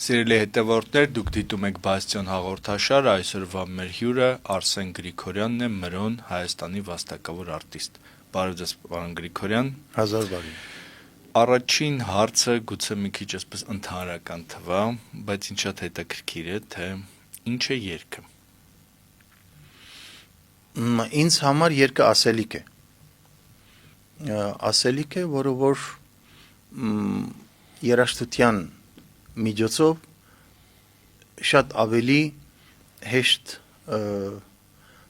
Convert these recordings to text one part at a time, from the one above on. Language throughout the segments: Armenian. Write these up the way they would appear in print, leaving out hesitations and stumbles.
Սիրելի հետևորդներ, դուք դիտում եք Բաստիոն հաղորդաշարը, այսօրվա մեր հյուրը Արսեն Գրիգորյանն է, Մրոն, Հայաստանի վաստակավոր արտիստ։ Բարև ձեզ, պարոն Գրիգորյան։ Հազար բարի։ Առաջին հարցը գուցե մի քիչ այսպես ընդհանրական թվա, բայց ինձ շատ հետաքրքիր է, թե ինչ է երգը։ Ինձ համար երգը ասելիք է։ Ասելիք է, որը որ երաժշտության միջոցով շատ ավելի հեշտ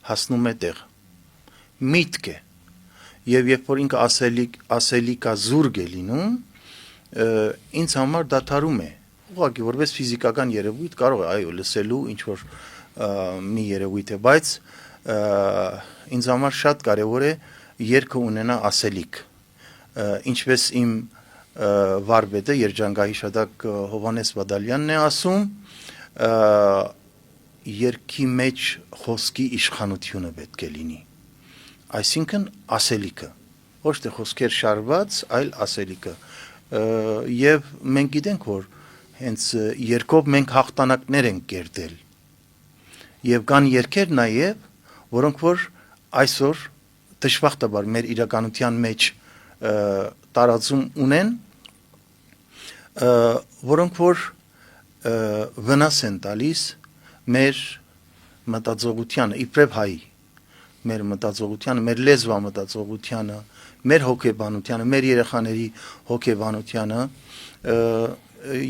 հասնում է տեղ։ Միտք է։ Եվ երբ որ ինքը ասելիկա զուրգ է լինում, ինձ համար դադարում է։ Ուղղակի որպես ֆիզիկական երևույթ կարող է այո լսելու ինչ որ մի երևույթ է, բայց ինձ համար շատ կարևոր է երգը ունենա ասելիք։ Ինչպես իմ վարպետը երջանկահիշատակ Հովհաննես Բադալյանն է ասում, երգի մեջ խոսքի իշխանությունը պետք է լինի, այսինքն ասելիքը, ոչ թե խոսքեր շարված, այլ ասելիքը, եւ մենք գիտենք, որ հենց երգով մենք հաղթանակներ ենք կերտել, եւ կան երգեր նաեւ, որոնք որ այսօր դժբախտաբար մեր իրականության մեջ տարածում ունեն, որոնք որ վնաս են տալիս մեր մտածողությանը, իբրև հայ, մեր մտածողությանը, մեր լեզվա մտածողությանը, մեր հոգեբանությանը, մեր երեխաների հոգեբանությանը,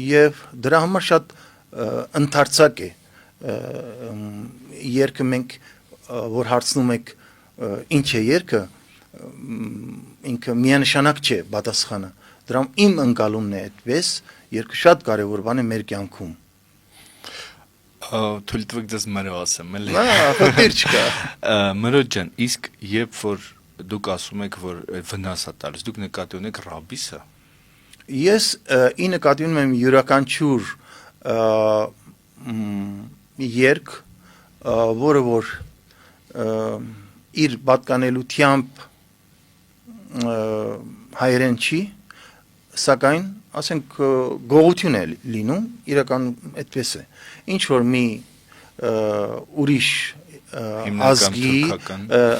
եւ դրա համար շատ ընդարձակ է երգը մենք որ հարցնում եք ինչ է երգը, ինքը միանշանակ չէ պատասխանը, դրամ իմ ընկալումն է այդպես, երգը շատ կարևոր բան է մեր կյանքում։ Թույլ տվեք ձեզ Մրո ասեմ, էլի։ Խնդիր չկա։ Մրո ջան, իսկ երբ որ դուք ասում եք, որ վնաս է տալիս, դուք նկատի ունեք ռաբիսը։ Ես ի նկատի ունեմ յուրաքանչյուր երգ, որը որ իր պատկանելությամբ հայերեն չի, սակայն ասենք գողություն է լինում, իրական այդպես է։ Ինչ որ մի ուրիշ ազգի,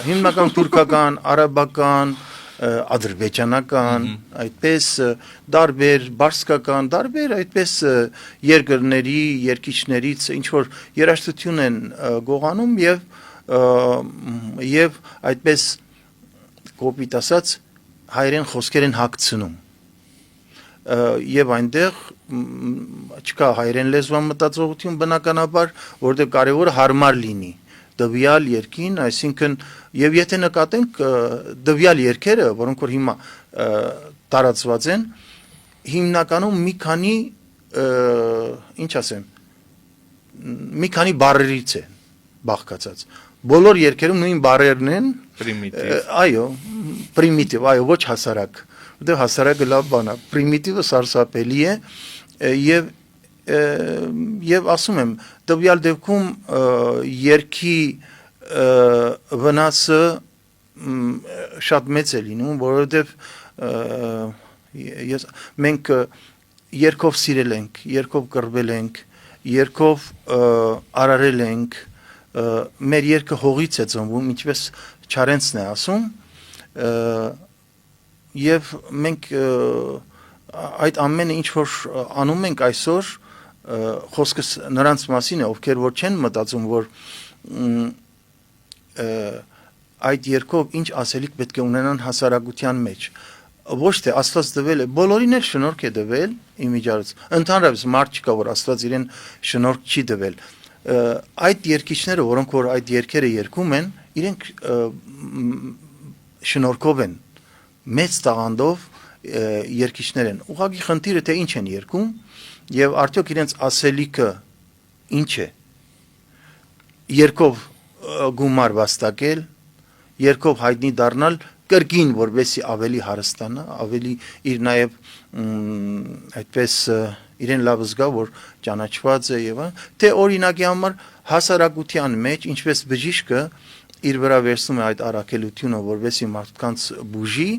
հիմնական թուրքական, արաբական, ադրբեջանական, այդպես դարբեր, բարսկական, դարբեր այդպես երկրների, երկիչներից ինչ որ երաժշտություն են գողանում եւ այդպես կոպիտ ասած հայերեն խոսքեր են հագցնում։ Եվ այնտեղ չկա հայերեն լեզվան մտածողություն բնականաբար, որտեղ կարևորը հարմար լինի դվյալ երգին, այսինքն եւ եթե նկատենք դվյալ երգերը, որոնք որ հիմա տարածված են, հիմնականում մի քանի ինչ ասեմ, մի քանի բառերից է բաղկացած։ Բոլոր երգերում նույն բառերն են, այո, պրիմիտիվ, այո, ոչ հասարակ, որտեղ հասարակը լավ բան է, պրիմիտիվը սարսափելի է եւ ասում եմ, տվյալ դեպքում երգի վնասը շատ մեծ է լինում, որովհետեւ մենք երգով սիրել ենք, երգով կռվել ենք, երգով արարել ենք, մեր երգը հողից է ծնվում, ինչպես Չարենցն է ասում, եւ մենք այդ ամենը ինչ որ անում ենք այսօր, խոսքս նրանց մասին է, ովքեր որ չեն մտածում, որ այդ երգով ինչ ասելիք պետք է ունենան հասարակության մեջ, ոչ թե Աստված տվել է, բոլորին էլ շնորհք է տվել իմիջիայլոց, ընդհանրապես մարդ չկա, որ Աստված իրեն շնորհք չի տվել, այդ երգիչները, որոնք որ այդ երգերը երգում են, իրենք շնորհքով են, մեծ տաղանդով երգիչներ են, ուղղակի խնդիրը թե ինչ են երգում, եւ արդյոք իրենց ասելիքը ինչ է, երգով գումար վաստակել, երգով հայտնի դառնալ, կրկին, որովհետեւ ավելի հարստանա, ավելի իր նաեւ այդպես իրեն լավ զգա, որ ճանաչված է եւ թե օրինակի համար հասարակության մեջ, ինչպես բժիշկը իր վրա վերցնում է այդ առաքելությունը, որովհետեւ մարդկանց բուժի,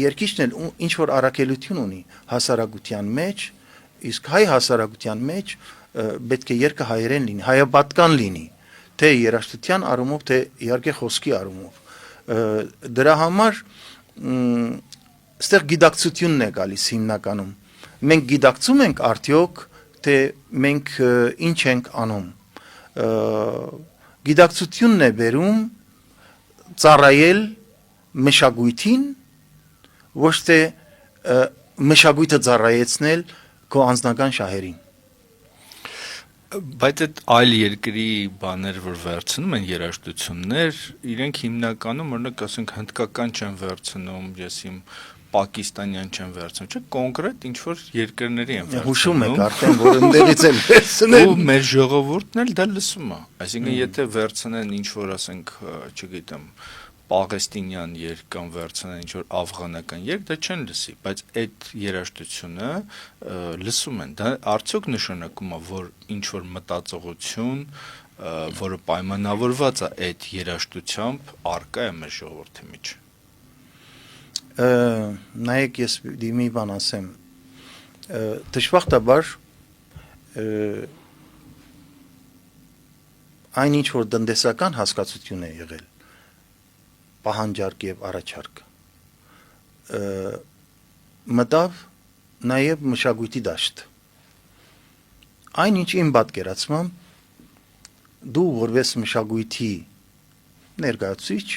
երկիչն էլ ինչ որ առաքելություն ունի հասարակության մեջ, իսկ հայ հասարակության մեջ պետք է երկը հայերեն լինի, հայապատկան լինի, թե երաժշտության առումով, թե իհարկե խոսքի առումով։ Դրա համար ստեղ գիտակցությունն է գալիս հիմնականում։ Մենք գիտակցում ենք արդյոք, թե մենք ինչ ենք անում։ Գիտակցությունն է բերում ծառայել մշակույթին, ոչ թե մշակույթը ծառայեցնել քո անձնական շահերին։ Բայց այդ այլ երկրի բաներ, որ վերցնում են երաժշտություններ, իրենք հիմնականում օրինակ ասենք հնդկական չեն վերցնում, ես իմ պակիստանյան չեն վերցնում, չէ, կոնկրետ ինչ որ երկրների են վերցնում։ Հուշում եք արդեն, որ ընդեղից էլ վերցնել։ Ու մեր ժողովուրդն էլ դա լսում է։ Այսինքն եթե վերցնեն ինչ որ ասենք, չգիտեմ, պաղեստինյան երգ կամ վերցնեն ինչ որ աֆղանական երգ, դա չեն լսի, բայց այդ երաժշտությունը լսում են։ Դա արդյոք նշանակում է, որ ինչ որ մտածողություն, որը պայմանավորված է այդ երաժշտությամբ, արկա է մեր ժողովրդի մեջ։ Նայեք, ես մի բան ասեմ, դժբախտաբար այն ինչ որ տնտեսական հասկացություն է եղել, պահանջարկ եւ առաջարկ, մտավ նաեւ մշակույթի դաշտ։ Այն ինչ իմ պատկերացմամբ դու որպես մշակույթի ներկայացուցիչ,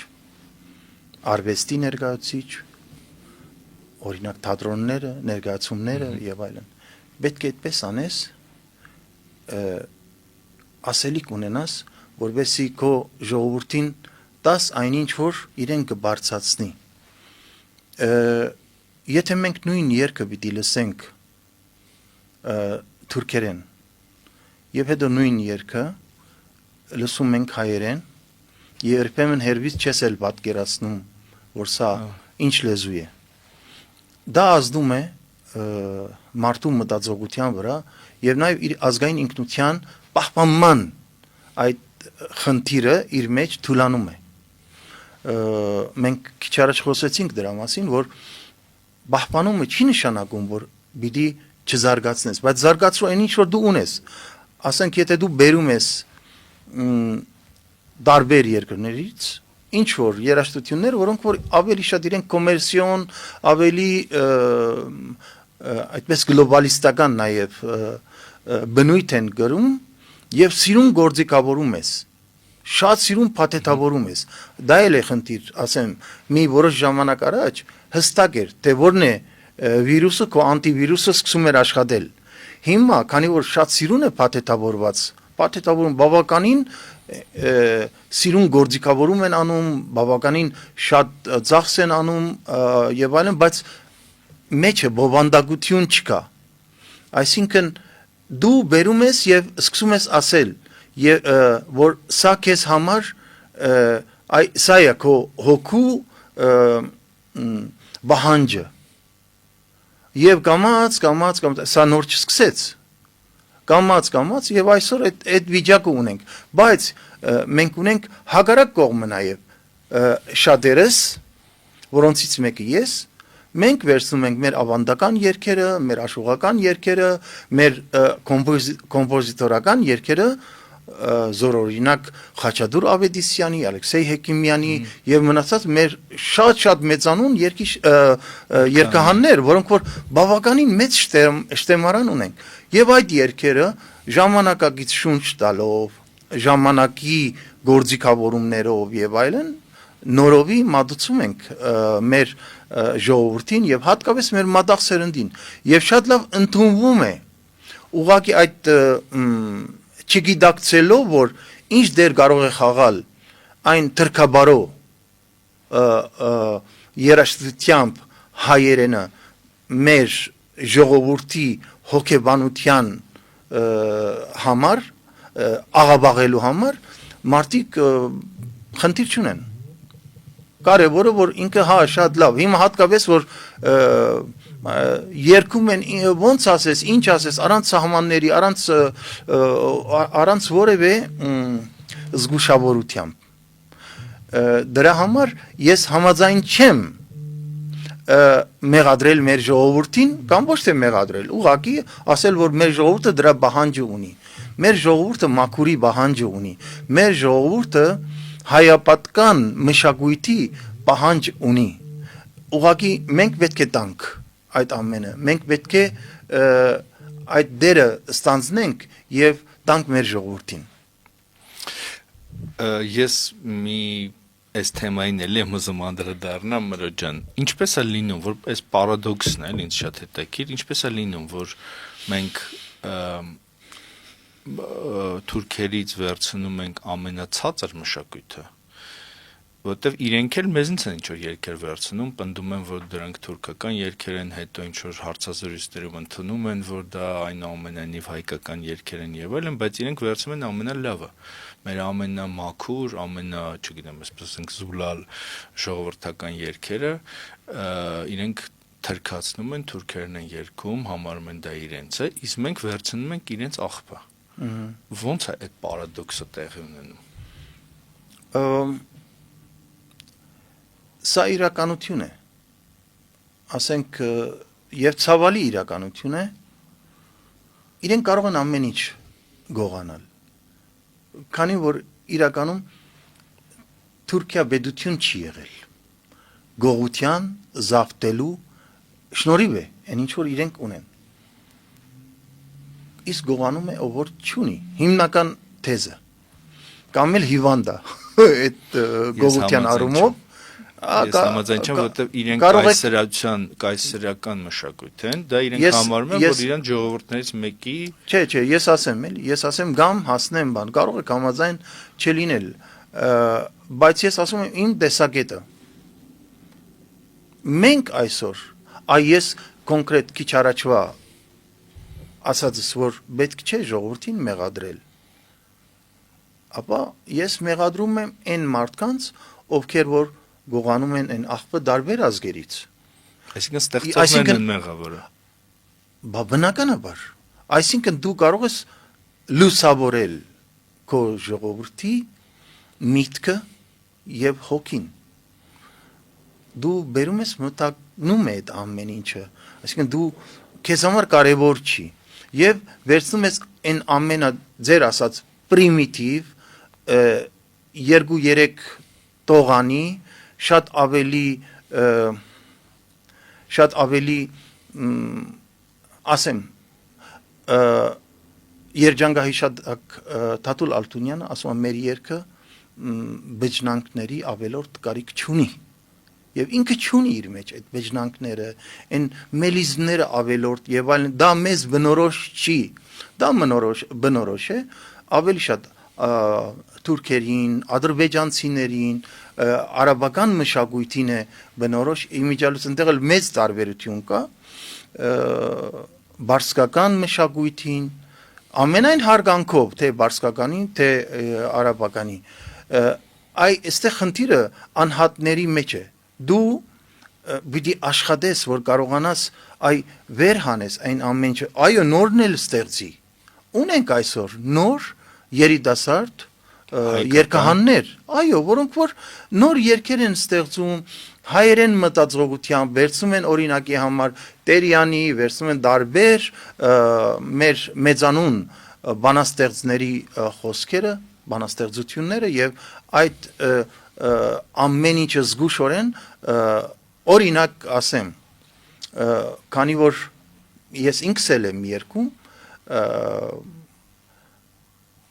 արվեստի ներկայացուցիչ, օրինակ թատրոնները, ներկայացումները եւ այլն, պետք է այդպես անես, ասելիք ունենաս, որովհետեւ քո ժողովրդին տաս այնինչ որ իրեն կբարձրացնի։ Եթե մենք նույն երգը պիտի լսենք թուրքերեն, եւ հետո նույն երգը լսում ենք հայերեն, երբեմն հերվից չես էլ պատկերացնում, որ սա ինչ լեզու է։ Դա ազդում է մարդու մտածողության վրա եւ նաեւ իր ազգային ինքնության պահպանման այդ խնդիրը իր մեջ թուլանում է։ Մենք քիչ առաջ խոսեցինք դրա մասին, որ պահպանումը չի նշանակում, որ պիտի չզարգացնես, բայց զարգացրու այն ինչ որ դու ունես։ Ասենք եթե դու բերում ես տարբեր երկրներից ինչ որ երաժշտություններ, որոնք որ ավելի շատ իրենք կոմերցիոն, ավելի այդպես գլոբալիստական նաև բնույթ են գրում եւ սիրուն գործիքավորում ես, շատ սիրուն փաթեթավորում ես։ Դա էլ է խնդիր, ասեմ, մի որոշ ժամանակ առաջ հստակ էր, թե որն է վիրուսը, քո անտիվիրուսը սկսում էր աշխատել։ Հիմա, քանի որ շատ սիրուն է փաթեթավորված, փաթեթավորում բավականին սիրուն գործիքավորում են անում, բավականին շատ ծախս են անում եւ այլն, բայց մեջը բովանդակություն չկա։ Այսինքն դու բերում ես եւ սկսում ես ասել, որ սա քեզ համար սա է քո հոգու բահանջը։ Եվ կամաց սա նոր չսկսեց։ Կամաց եւ այսօր այդ վիճակը ունենք, բայց մենք ունենք հակառակ կողմը նաեւ շատերս, որոնցից մեկը ես, մենք վերցնում ենք մեր ավանդական երգերը, մեր աշխուղական երգերը, մեր կոմպոզիտորական երգերը, զորօրինակ Խաչատուր Ավետիսյանի, Ալեքսեյ Հեկիմյանի եւ մնացած մեր շատ մեծանուն երգահաններ, որոնք որ բավականին մեծ շտեմարան ունեն։ Եվ այդ երգերը ժամանակակից շունչ տալով, ժամանակի գործիքավորումներով եւ այլն նորովի մատուցում ենք մեր ժողովրդին եւ հատկապես մեր մատաղ սերնդին եւ շատ լավ ընդունվում է ուղղակի այդ չգիտակցելով որ ինչ դեր կարող է խաղալ այն թրքաբարո երաժշտությամբ հայերենը մեր ժողովրդի հոգեբանության համար աղաբաղելու համար մարդիկ խնդիր չունեն։ Կարևորը որ ինքը հա շատ լավ, հիմա հատկապես որ երկում են ոնց ասես, ինչ ասես, առանց սահմանների, առանց որևէ զգուշավորությամբ։ Դրա համար ես համաձայն չեմ մեղադրել մեր ժողովրդին կամ ոչ թե մեղադրել, ուղղակի ասել, որ մեր ժողովուրդը դրա պահանջը ունի։ Մեր ժողովուրդը մաքուրի պահանջը ունի։ Մեր ժողովուրդը հայապատկան մշակույթի պահանջ ունի։ Ուղղակի մենք պետք է տանք այդ ամենը։ Մենք պետք է այդ դերը ստանձնենք եւ տանք մեր ժողովրդին։ Ես մի այս թեմային էլի եմ ուզում անդրադառնամ Մրոջան, ինչպես է լինում, որ այս պարադոքսն է, ինձ շատ հետաքրքիր, ինչպես է լինում, որ մենք թուրքերից վերցնում ենք ամենացածր մշակույթը, որտեվ իրենք էլ մեզնից են ինչ-որ երգեր վերցնում, պնդում են, որ դրանք թուրքական երգեր են, հետո ինչ-որ հարցազրույցներում ընդունում են, որ դա այնուամենայնիվ հայկական երգեր են եւ այլն, բայց իրենք վերցնում են ամենալավը, մեր ամենամաքուր, չգիտեմ, այսպես ասենք զուլալ ժողովրդական երգերը, իրենք թրքացնում են, թուրքերն են երգում, համարում են դա իրենց է, իսկ մենք վերցնում ենք իրենց աղբը։ Ոնց է այդ պարադոքսը տեղի ունենում։ Սա իրականություն է, ասենք եւ ցավալի իրականություն է, իրենք կարող են ամեն ինչ գողանալ, քանի որ իրականում Թուրքիա պետություն չի եղել, գողության, զավթելու շնորհիվ է, այն ինչ որ իրենք ունեն, իսկ գողանում է ով որ չունի, հիմնական թեզը, կամ էլ հիվանդ է այդ գողության առումով, Ես համաձայն չեմ, որովհետև իրենք կայսերական մշակույթ են, դա իրենք համարում են, որ իրենց ժողովուրդներից մեկի Չէ, ես ասեմ գամ հասնեմ բան, կարող եք համաձայն չլինել, բայց ես ասում եմ իմ տեսակետը։ Մենք այսօր, ես կոնկրետ քիչ առաջվա ասածս, որ պետք չէ ժողովրդին մեղադրել, ապա ես մեղադրում եմ այն մարդկանց, ովքեր որ գողանում են այն աղբը տարբեր ազգերից։ Այսինքն ստեղծողներն են մեղավորը։ Բա բնականաբար։ Այսինքն դու կարող ես լուսավորել քո ժողովրդի միտքը եւ հոգին։ Դու բերում ես մտնում է այդ ամեն ինչը։ Այսինքն դու քեզ համար կարևոր չի եւ վերցնում ես այն ամենա ձեր ասած պրիմիտիվ 2-3 տողանի շատ ավելի ասեմ երջանկահիշատակ Թաթուլ Ալթունյանը ասում է մեր երգը բջնանքների ավելորդ կարիք չունի եւ ինքը չունի իր մեջ այդ բջնանքները այն մելիզմները ավելորդ եւ այլն դա մեզ բնորոշ չի դա բնորոշ է ավելի շատ թուրքերին, ադրբեջանցիներին, արաբական մշակույթին է բնորոշ, իմիջիալուց ընդեղ էլ մեծ տարբերություն կա, բարսկական մշակույթին, ամենայն հարգանքով, թե բարսկականին, թե արաբականի, այստեղ խնդիրը անհատների մեջ է, դու պիտի աշխատես, որ կարողանաս վեր հանես այն ամեն ինչ, այո նորն էլ ստեղծի, ունենք այսօր նոր երիտասարդ երգահաններ, այո, որոնք որ նոր երգեր են ստեղծում, հայերեն մտածողությամբ, վերցնում են օրինակի համար Տերյանի, վերցնում են տարբեր մեր մեծանուն բանաստեղծների խոսքերը, բանաստեղծությունները եւ այդ ամեն ինչը զգուշորեն օրինակ ասեմ, քանի որ ես ինքս էլ եմ երգում,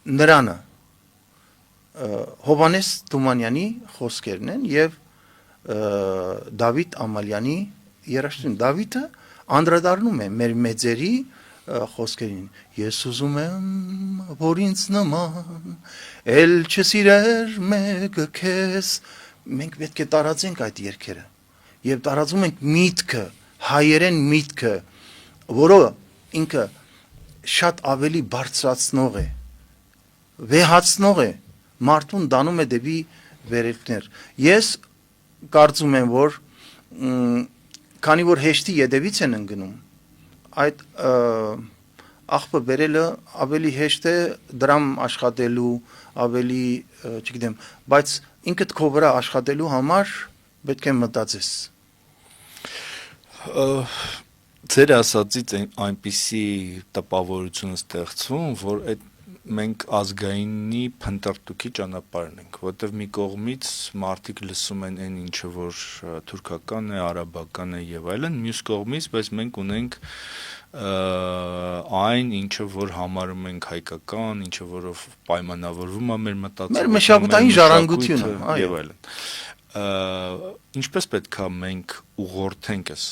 Նրանը Հովանես Թումանյանի խոսքերն են եւ Դավիթ Ամալյանի երաժշտություն Դավիթը անդրադառնում է մեր մեծերի խոսքերին ես ուզում եմ որ ինձ նման էլ չսիրեր մեկը քեզ մենք պետք է տարածենք այդ երգերը եւ տարածում ենք միտքը հայերեն միտքը որը ինքը շատ ավելի բարձրացնող է վեհացնող է մարդուն դանում է դեպի վերելքներ ես կարծում եմ որ քանի որ հեշտի յետևից են ընկնում այդ աղբը բերելը ավելի հեշտ է դրամ աշխատելու ավելի չգիտեմ բայց ինքդ քո վրա աշխատելու համար պետք է մտածես Ձեր ասածից այնպիսի տպավորություն ստեղծվում, որ այդ մենք ազգայինի փնտրտուքի ճանապարհն ենք, որտեղ մի կողմից մարդիկ լսում են այն ինչը որ թուրքական է, արաբական է եւ այլն, մյուս կողմից, բայց մենք ունենք այն ինչը որ համարում ենք հայկական, ինչը որով պայմանավորվում է մեր մտածողությունը, մեր մշակութային ժառանգությունը, այո, եւ այլն։ Ինչպես պետք է մենք ուղղորդենք այս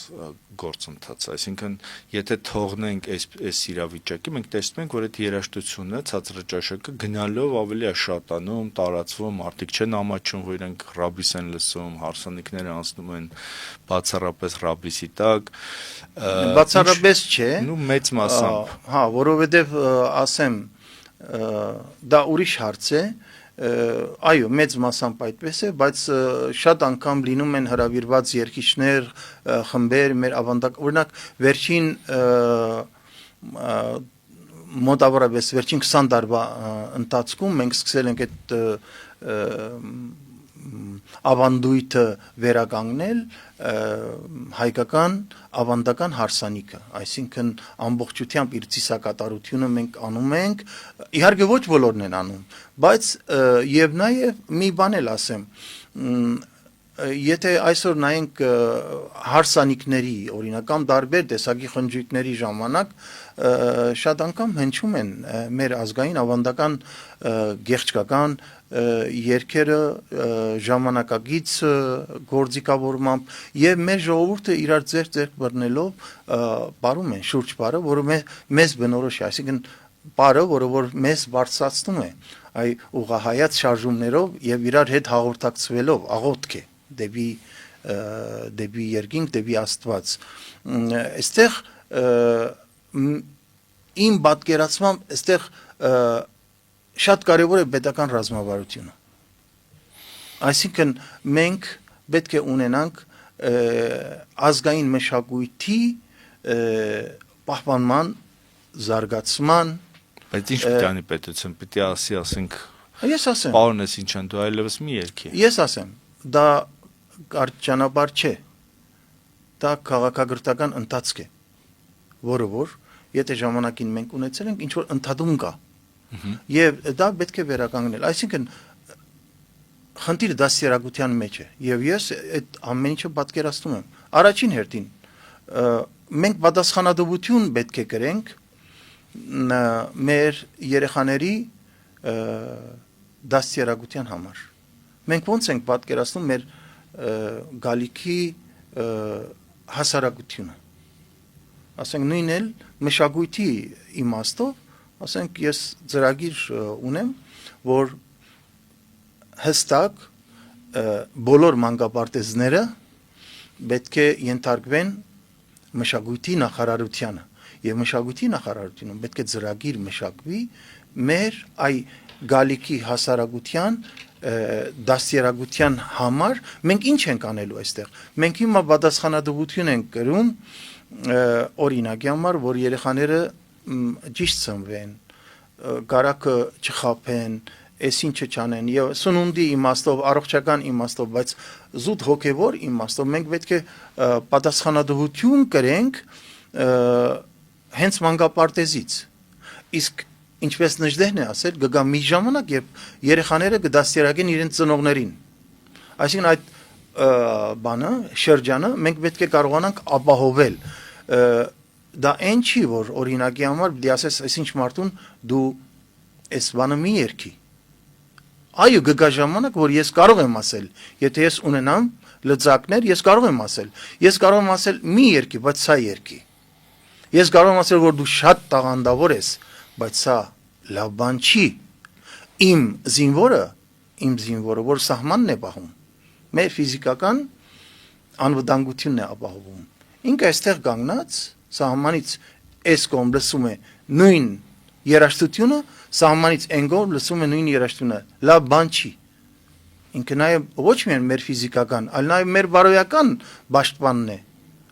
գործընթացը, այսինքն եթե թողնենք այս իրավիճակի, մենք տեսնում ենք, որ այդ երաժշտությունը, ցածրաճաշակը գնալով ավելի է շատանում, տարածվում, մարդիկ չեն ամաչում, որ իրենք ռաբիս են լսում, հարսանիքները անցնում են բացառապես ռաբիսի տակ, բացառապես չէ, նու մեծ մասամբ, հա, որովհետև ասեմ, դա ուրիշ հարց է, այո, մեծ մասամբ այդպես է, բայց շատ անգամ լինում են հրավիրված երգիչներ, խմբեր, մեր ավանդակ, օրինակ վերջին մոտավորապես վերջին 20 տարվա ընթացքում մենք սկսել ենք այդ ավանդույթը վերականգնել հայկական ավանդական հարսանիքը, այսինքն ամբողջությամբ իր ծիսակատարությունը մենք անում ենք, իհարկե ոչ բոլորն են անում, բայց եւ նաեւ մի բան էլ ասեմ, եթե այսօր նայենք հարսանիքների, օրինակ կամ տարբեր տեսակի խնջույքների ժամանակ շատ անգամ հնչում են մեր ազգային ավանդական գեղեցկական երգերը ժամանակակից գործիքավորմամբ եւ մեր ժողովուրդը իրար ձեռք բռնելով բարում են շուրջ բարը, որը մեզ բնորոշ է, այսինքն բարը, որը որ մեզ բարձրացնում է այ ուղղահայաց շարժումներով եւ իրար հետ հաղորդակցվելով աղոթք է դեպի երկինք, դեպի Աստված։ Այստեղ իմ պատկերացմամբ այստեղ շատ կարևոր է պետական ռազմավարությունը։ Այսինքն մենք պետք է ունենանք ազգային մշակույթի պահպանման, զարգացման, բայց ինչ պետք է անի պետություն, պիտի ասենք, ես ասեմ, պարոն ես ինչ են դու այլևս մի երգի։ Ես ասեմ, դա կարճ ճանապարհ չէ, դա քաղաքագրթական ընթացք է, որը որ եթե ժամանակին մենք ունեցել ենք ինչ որ ընդհատում կա, եւ դա պետք է վերականգնել, այսինքն խնդիրը դաստիարակության մեջ է, եւ ես այդ ամեն ինչը պատկերացնում եմ, առաջին հերթին մենք պատասխանատվություն պետք է կրենք մեր երեխաների դաստիարակության համար, մենք ոնց ենք պատկերացնում մեր գալիքի հասարակությունը, ասենք նույն էլ մշակույթի իմաստով, ասենք ես ծրագիր ունեմ, որ հստակ բոլոր մանկապարտեզները պետք է ենթարկվեն մշակույթի նախարարությանը եւ մշակույթի նախարարությունում պետք է ծրագիր մշակվի մեր այ գալիքի հասարակության դաստիարակության համար մենք ինչ ենք անելու այստեղ մենք հիմա պատասխանատվություն ենք կրում օրինակի համար որ երեխաները ճիշտ ծնվեն կարակը չխափեն այս ինչը չանեն եւ սնունդի իմաստով առողջական իմաստով բայց զուտ հոգեվոր իմաստով մենք պետք է պատասխանատվություն կրենք հենց մանկապարտեզից իսկ ինչպես Նժդեհն է ասել գա մի ժամանակ երբ երեխաները կդաստիարակեն իրենց ծնողներին այսինքն այդ բանը շրջանը մենք պետք է կարողանանք ապահովել դա այն չի որ օրինակի համար դի ասես այսինչ մարդուն դու այս բանը մի երկի այո գա ժամանակ որ ես կարող եմ ասել եթե ես ունենամ լծակներ ես կարող եմ ասել մի երկի բայց սա երկի ես կարող եմ ասել որ դու շատ տաղանդավոր ես բայց սա լավ բան չի իմ զինվորը որ սահմանն է պահում մեր ֆիզիկական անվտանգությունն է ապահովում ինքը այստեղ կանգնած սահմանից այս կողմ լսում է նույն երաժշտությունը սահմանից այն կողմ լսում է նույն երաժշտությունը լավ բան չի ինքը նաև ոչ միայն մեր ֆիզիկական այլ նաև մեր բարոյական պաշտպանն է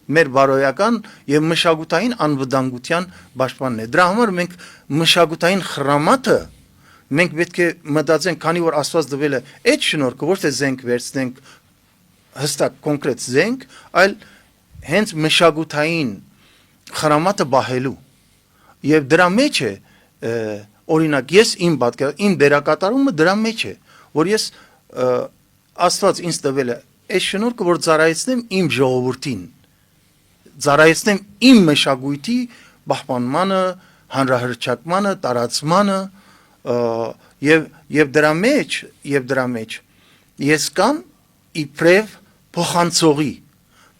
մեր բարոյական եւ մշակութային անվտանգության պաշտպանն է դրա համար մենք մշակութային խրամատը մենք պետք է մտածենք քանի որ Աստված տվել է այդ շնորհքը ոչ թե զենք վերցնենք հստակ կոնկրետ զենք այլ հենց մշակութային խրամատը բահելու եւ դրա մեջ է օրինակ ես իմ դերակատարումը դրա մեջ է որ ես Աստված ինձ տվել է այս շնորհքը որ ծառայեցնեմ իմ ժողովրդին ծառայեցնեմ իմ մշակույթի պահպանմանը հանրահրճակմանը տարածմանը եւ դրա մեջ ես կամ իբրև փոխանցողի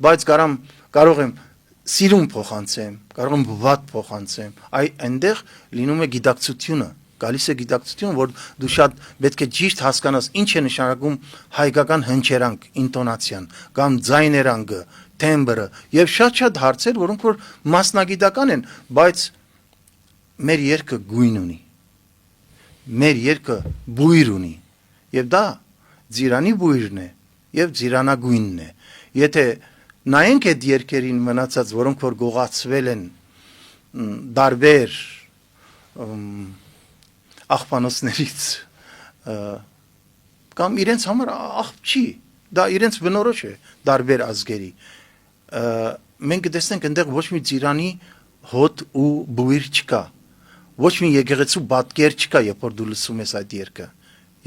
բայց կարող եմ սիրուն փոխանցեմ, կարող եմ վատ փոխանցեմ, այնտեղ լինում է գիտակցությունը, գալիս է գիտակցությունը, որ դու շատ պետք է ճիշտ հասկանաս ինչ է նշանակում հայկական հնչերանք, ինտոնացիան, կամ ձայներանգը, թեմբրը, եւ շատ հարցեր, որոնք որ մասնագիտական են, բայց մեր երկը գույն ունի, մեր երկը բույր ունի, եւ դա ձիրանի բույրն է, եւ ձիրանագույնն է, եթե նայենք այդ երկերին մնացած, որոնք որ գողացվել են դարբեր աղբանոցներից կամ իրենց համար աղբ չի, դա իրենց բնորոշ է դարբեր ազգերի, մենք կտեսնենք այնտեղ ոչ մի ծիրանի հոտ ու բույր չկա, ոչ մի եկեղեցու պատկեր չկա, երբ որ դու լսում ես այդ երգը,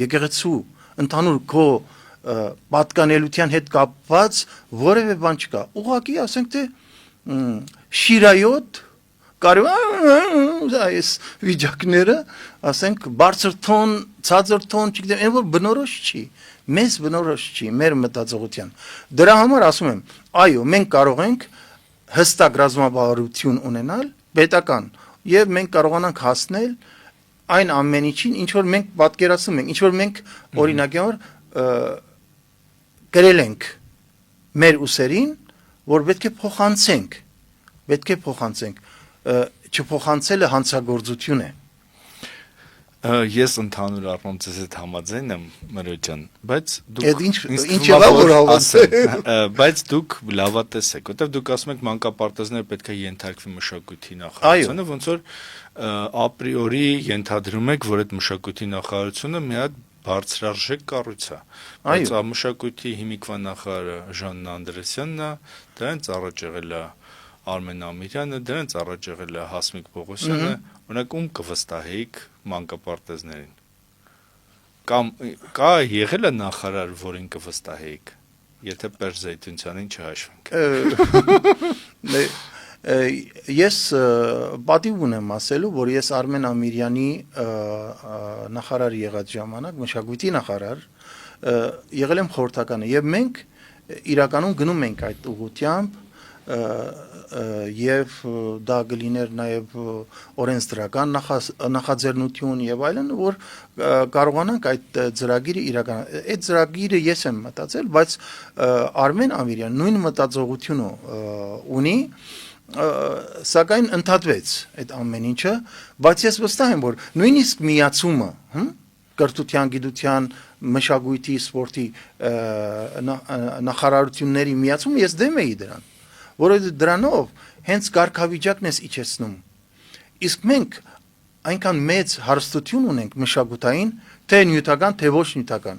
եկեղեցու ընդհանուր քո պատկանելության հետ կապված որևէ բան չկա։ Ուղղակի ասենք թե շիրայոտ կարող այս վիճակները, ասենք բարձր տոն, ցածր տոն, չգիտեմ, այն որ բնորոշ չի, մեզ բնորոշ չի, մեր մտածողության։ Դրա համար ասում եմ, այո, մենք կարող ենք հստակ ռազմավարություն ունենալ, պետական, եւ մենք կարողանանք հասնել այն ամեն ինչին, ինչ որ մենք պատկերացնում ենք, ինչ որ մենք օրինակավոր գրել ենք մեր ուսերին, որ պետք է փոխանցենք, չփոխանցելը հանցագործություն է։ Ես ընդհանուր առմամբ ձեզ հետ համաձայն եմ, Մրոյ ջան, բայց դուք ինչ եղա որ հավասար, բայց դուք լավատես եք, որտեղ դուք ասում եք մանկապարտեզները պետք է ենթարկվի մշակույթի նախարարությանը, ոնց որ ապրիորի ենթադրում եք, որ այդ մշակույթի նախարարությունը մի հատ բարձրարժեք կառույց է, բայց մշակույթի հիմիկվա նախարարը Ժաննա Անդրեսյանն է, դրանց առաջ եղել է Արմեն Ամիրյանը, դրանց առաջ եղել է Հասմիկ Պողոսյանը, օրինակ ում կվստահեիք մանկապարտեզներին։ Կամ կա եղել է նախարար, որին կվստահեիք, եթե Պերճ Զեյթունցյանին չհաշվենք։ Ես պատիվ ունեմ ասելու, որ ես Արմեն Ամիրյանի նախարար եղած ժամանակ, մշակույթի նախարար, եղել եմ խորհրդականը եւ մենք իրականում գնում ենք այդ ուղղությամբ եւ դա կլիներ նաեւ օրենսդրական նախաձեռնություն եւ այլն, որ կարողանանք այդ ծրագիրը իրականացնել։ Այդ ծրագիրը ես եմ մտածել, բայց Արմեն Ամիրյան նույն մտածողությունը ունի, սակայն ընդհատվեց այդ ամեն ինչը, բայց ես վստահ եմ, որ նույնիսկ միացումը, կրթության, գիտության, մշակույթի, սպորտի նախարարությունների միացումը ես դեմ էի դրան, որովհետև դրանով հենց կարգավիճակն ես իջեցնում։ Իսկ մենք այնքան մեծ հարստություն ունենք մշակութային, թե նյութական, թե ոչ նյութական։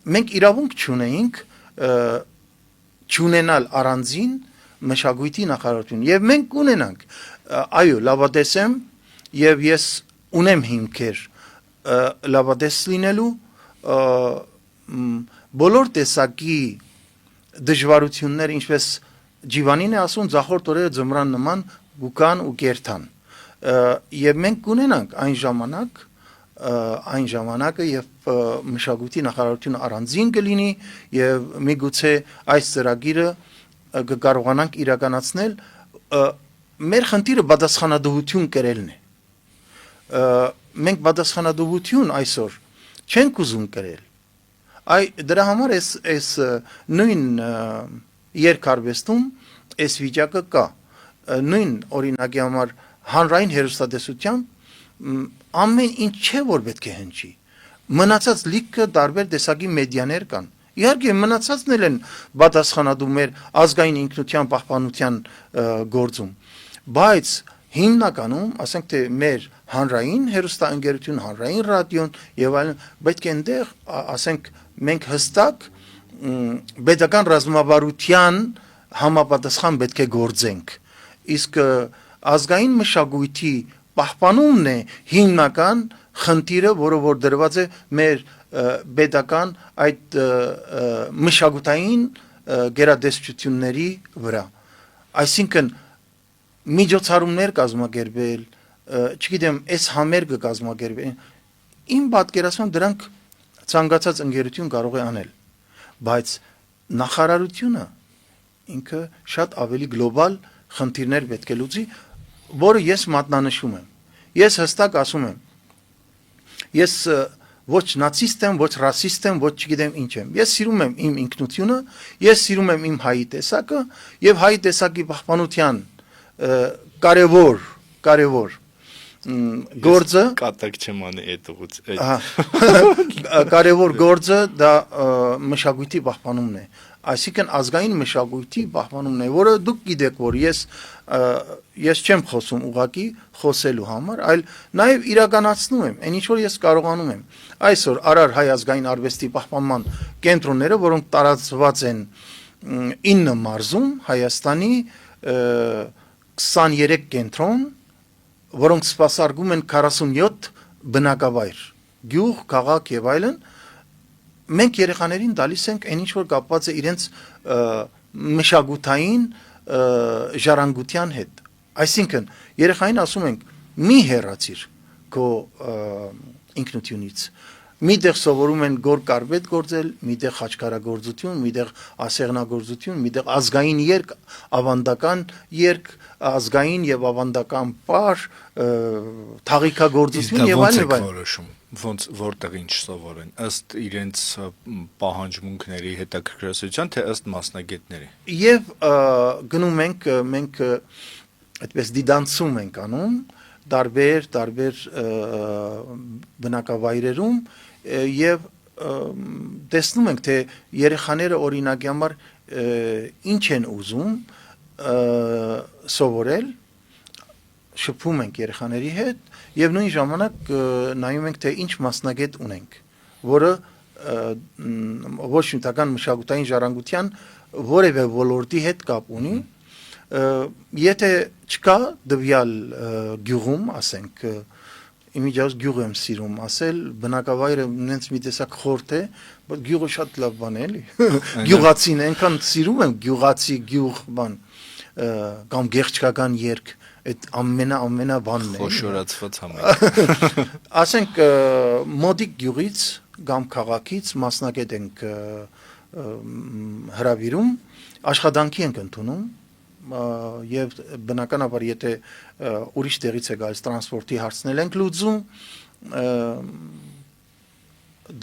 Մենք իրավունք չունեինք չունենալ առանձին մշակույթի նախարարություն եւ մենք ունենանք, այո, լավատես եմ եւ ես ունեմ հիմքեր լավատես լինելու, բոլոր տեսակի դժվարություններ, ինչպես Ջիվանին է ասում, ձախորդ օրերը ձմռան նման գուկան ու կերթան, եւ մենք կունենանք այն ժամանակը եւ մշակույթի նախարարությունը առանձին կլինի եւ միգուցե այս ծրագիրը կարողանանք իրականացնել, մեր խնդիրը պատասխանատվություն կրելն է։ Մենք պատասխանատվություն այսօր չենք ուզում կրել։ Դրա համար այս նույն երկարվեստում այս վիճակը կա։ Նույն օրինակի համար հանրային հեռուստատեսությամբ ամեն ինչ չէ որ պետք է հնչի։ Մնացած լիքը տարբեր տեսակի մեդիաներ կան։ Իհարկե մնացածն էլ են պատասխանատու մեր ազգային ինքնության պահպանության գործում, բայց հիմնականում, ասենք թե մեր հանրային հեռուստաընկերություն, հանրային ռադիոն եւ այլն, պետք է այնտեղ ասենք մենք հստակ պետական ռազմավարության համապատասխան պետք է գործենք։ Իսկ ազգային մշակույթի պահպանումն է հիմնական խնդիրը, որը որ դրված է մեր պետական այդ մշակութային գերադեսչությունների վրա։ Այսինքն միջոցառումներ կազմակերպել, չգիտեմ, այս համերգը կազմակերպել, իմ պատկերացմամբ դրանք ցանկացած ընկերություն կարող է անել, բայց նախարարությունը ինքը շատ ավելի գլոբալ խնդիրներ պետք է լուծի, որը ես մատնանշում եմ։ Ես հստակ ասում եմ, ես ոչ նացիստ եմ, ոչ ռասիստ եմ, ոչ չգիտեմ ինչ եմ։ Ես սիրում եմ իմ ինքնությունը, ես սիրում եմ իմ հայի տեսակը եւ հայի տեսակի պահպանության կարևոր գործը կատակ չեմ անի այդ ուղուց։ Կարևոր գործը դա մշակույթի պահպանումն է։ Այսինքն ազգային մշակույթի պահպանումն է, որը դուք գիտեք, որ ես չեմ խոսում ուղակի խոսելու համար, այլ նաև իրականացնում եմ, այն ինչ որ ես կարողանում եմ։ Այսօր Արար հայ ազգային արվեստի պահպանման կենտրոնները, որոնք տարածված են 9 մարզում, Հայաստանի 23 կենտրոն, որոնք սպասարկում են 47 բնակավայր, գյուղ, քաղաք եւ այլն, մենք երեխաներին տալիս ենք այն ինչ որ կապված է իրենց մշակութային ժառանգության հետ։ Այսինքն երեխային ասում ենք՝ մի հեռացիր քո ինքնությունից։ Միտեղ սովորում են գորգարվետ գործել, միտեղ խաչքարագործություն, միտեղ ասեղնագործություն, միտեղ ազգային երգ, ավանդական երգ, ազգային եւ ավանդական պար, թաղիքագործություն եւ այլն։ Ոնց որտեղ ինչ սովորեն, ըստ իրենց պահանջմունքների հետաքրքրասության, թե ըստ մասնագետների։ Եվ գնում ենք, մենք այդպես դիդանցում ենք անում տարբեր բնակավայրերում եւ տեսնում ենք, թե երեխաները օրինակի համար ինչ են ուզում սովորել, շփվում ենք երեխաների հետ եւ նույն ժամանակ նայում ենք, թե ինչ մասնագետ ունենք, որը ոչ նյութական մշակութային ժառանգության որևէ ոլորտի հետ կապ ունի։ Եթե չկա դվյալ գյուղում, ասենք, իմիջիայլոց գյուղ եմ սիրում ասել, բնակավայրը նենց մի տեսակ խորտ է, բայց գյուղը շատ լավ բան է, էլի։ Գյուղացին այնքան սիրում եմ, գյուղացի գյուղ բան կամ գեղչկական երգ, այդ ամենա բանն է։ Խոշորացված համայնք։ Ասենք մոդիկ գյուղից կամ քաղաքից մասնագետ ենք հրավիրում, աշխատանքի ենք ընդունում եւ բնականաբար եթե ուրիշ տեղից է գալիս տրանսպորտի հարցնել ենք լուծում,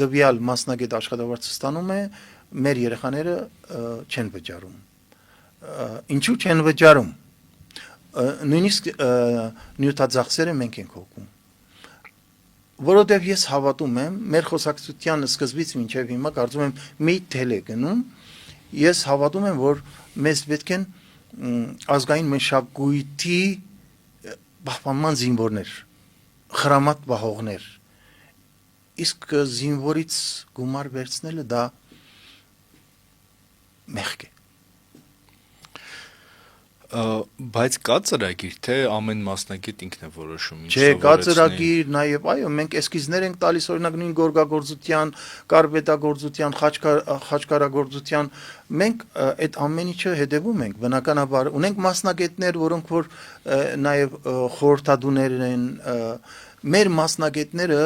դվյալ մասնագետ աշխատավարձը ստանում է, մեր երեխաները չեն վճարում։ Ինչու չեն վճարում։ Նույնիսկ նյութաձախսերը մենք ենք հոգում։ Որովհետև ես հավատում եմ, մեր խոսակցության սկզբից մինչև հիմա կարծում եմ մի թել է գնում, ես հավատում եմ, որ մեզ պետք են ազգային մշակույթի պահպանման զինվորներ, խրամատ պահողներ, իսկ զինվորից գումար վերցնելը դա մեղք է։ Բայց կա ծրագիր, թե ամեն մասնագետ ինքն է որոշում ինչ սովորեցնի։ Չէ, կա ծրագիր, նաև այո, մենք էսքիզներ ենք տալիս օրինակ նույն գորգագործության, կարպետագործության, խաչքարագործության, մենք այդ ամեն ինչը հետևում ենք, բնականաբար ունենք մասնագետներ, որոնք որ նաև խորհրդադուներ են, մեր մասնագետները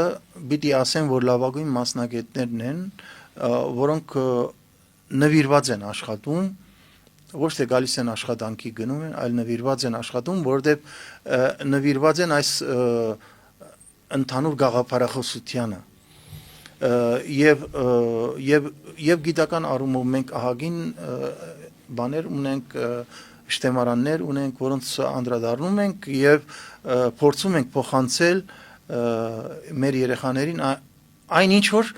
պիտի ասեն, որ լավագույն մասնագետներն են, որոնք նվիրված են աշխատում, ոչ թե գալիս են աշխատանքի գնում են, այլ նվիրված են աշխատում, որովհետև նվիրված են այս ընդհանուր գաղափարախոսությանը եւ գիտական առումով մենք ահագին բաներ ունենք, շտեմարաններ ունենք, որոնց անդրադառնում ենք եւ փորձում ենք փոխանցել մեր երեխաներին այն ինչ որ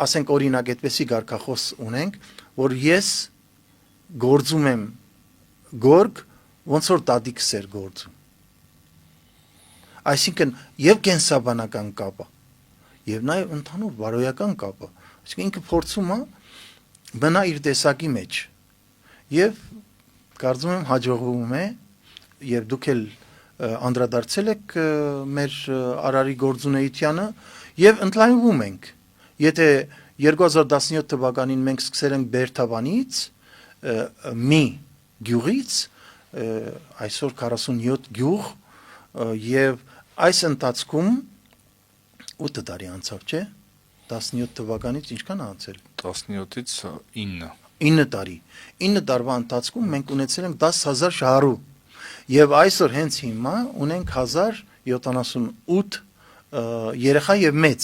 ասենք օրինակ այդպեսի գարկախոս ունենք, որ ես գործում եմ գորգ, ոնց որ տատիկս էր գործում։ Այսինքն եւ կենսաբանական կապը, եւ նաեւ ընդհանուր բարոյական կապը։ Այսինքն ինքը փորձում է մնա իր տեսակի մեջ։ եւ կարծում եմ հաջողվում է եւ դուք էլ անդրադարձել եք մեր արարի գործունեությանը եւ ընդլայնվում ենք։ Եթե 2017 թվականին մենք սկսել ենք Բերթավանից մի գյուղից, այսօր 47 գյուղ եւ այս ընթացքում 8 տարի անցավ, չէ՞։ 17 թվականից ինչքան է անցել։ 17-ից 9 9 տարի։ 9 տարվա ընթացքում մենք ունեցել ենք 10000 շահառու եւ այսօր հենց հիմա ունենք 1078 երեխա եւ մեծ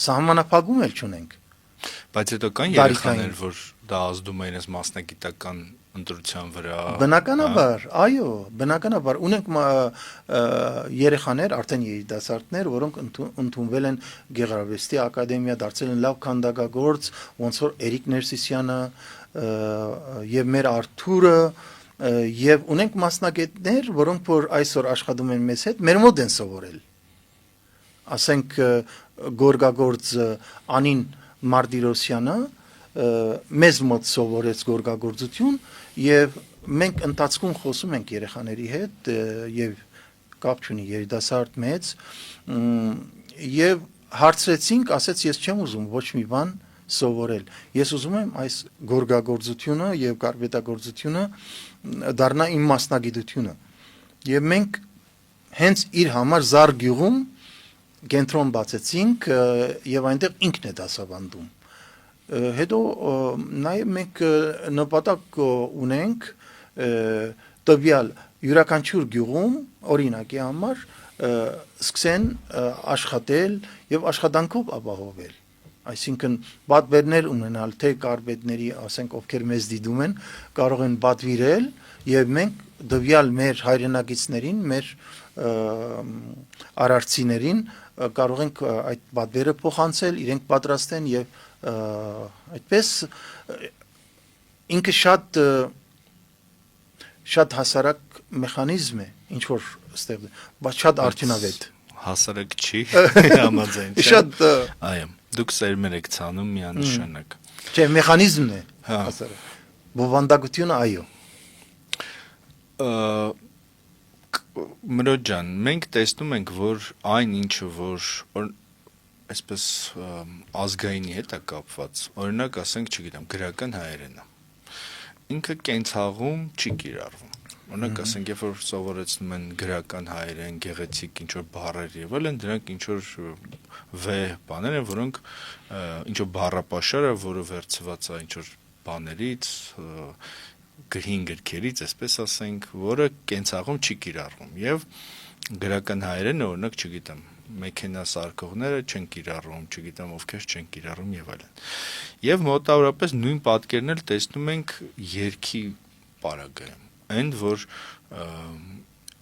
սահմանափակում էլ չունենք։ Բայց հետո կան երեխաներ, որ դա ազդում է իրենց մասնագիտական ընտրության վրա։ Բնականաբար, այո, բնականաբար ունենք երեխաներ, արդեն երիտասարդներ, որոնք ընդունվել են Գեղարվեստի ակադեմիա, դարձել են լավ քանդակագործ, ոնց որ Էրիկ Ներսիսյանը եւ մեր Արթուրը եւ ունենք մասնագետներ, որոնք որ այսօր աշխատում են մեզ հետ, մեր մոտ են սովորել։ Ասենք գորգագործ Անին Մարդիրոսյանը մեզ մոտ սովորեց գորգագործություն եւ մենք ընթացքում խոսում ենք երեխաների հետ եւ կապ չունի երիտասարդ մեծ եւ հարցրեցինք, ասեց ես չեմ ուզում ոչ մի բան սովորել։ Ես ուզում եմ այս գորգագործությունը եւ կարպետագործությունը դառնա իմ մասնագիտությունը։ Եվ մենք հենց իր համար Զար գյուղում կենտրոն բացեցինք եւ այնտեղ ինքն է դասավանդում։ Հետո նաեւ մենք նպատակ ունենք տվյալ յուրաքանչյուր գյուղում օրինակի համար սկսեն աշխատել եւ աշխատանքով ապահովել։ Այսինքն պատվերներ ունենալ թե կարպետների, ասենք ովքեր մեզ դիտում են, կարող են պատվիրել եւ մենք տվյալ մեր հայրենակիցներին, մեր արարցիներին կարող ենք այդ պատվերը փոխանցել, իրենք պատրաստեն եւ այդպես ինքը շատ հասարակ մեխանիզմ է, ինչ որ ստեղ, բայց շատ արդյունավետ։ Հասարակ չի, համաձայն չեմ։ Շատ այո, դուք սերմեր եք ցանում միանշանակ։ Չէ, մեխանիզմն է հասարակ։ Բովանդակությունը այո։ Մրոջ ջան, մենք տեսնում ենք, որ այն ինչը որ այսպես ազգայինի հետ է կապված, օրինակ ասենք, չգիտեմ, գրական հայերենը։ Ինքը կենցաղում չի կիրառվում։ Օրինակ ասենք, երբ որ սովորեցնում են գրական հայերեն, գեղեցիկ ինչ որ բառեր եւ այլն, դրանք ինչ որ վեհ բաներ են, որոնք ինչ որ բառապաշարը, որը վերցված է ինչ որ բաներից, գրհին գրքերից, այսպես ասենք, որը կենցաղում չի կիրառվում եւ գրական հայերենը, օրինակ, չգիտեմ, մեքենա սարքողները չեն կիրառում, չգիտեմ ովքեր չեն կիրառում եւ այլն։ Եվ մոտավորապես նույն պատկերն էլ տեսնում ենք երգի պարագայում։ Այն որ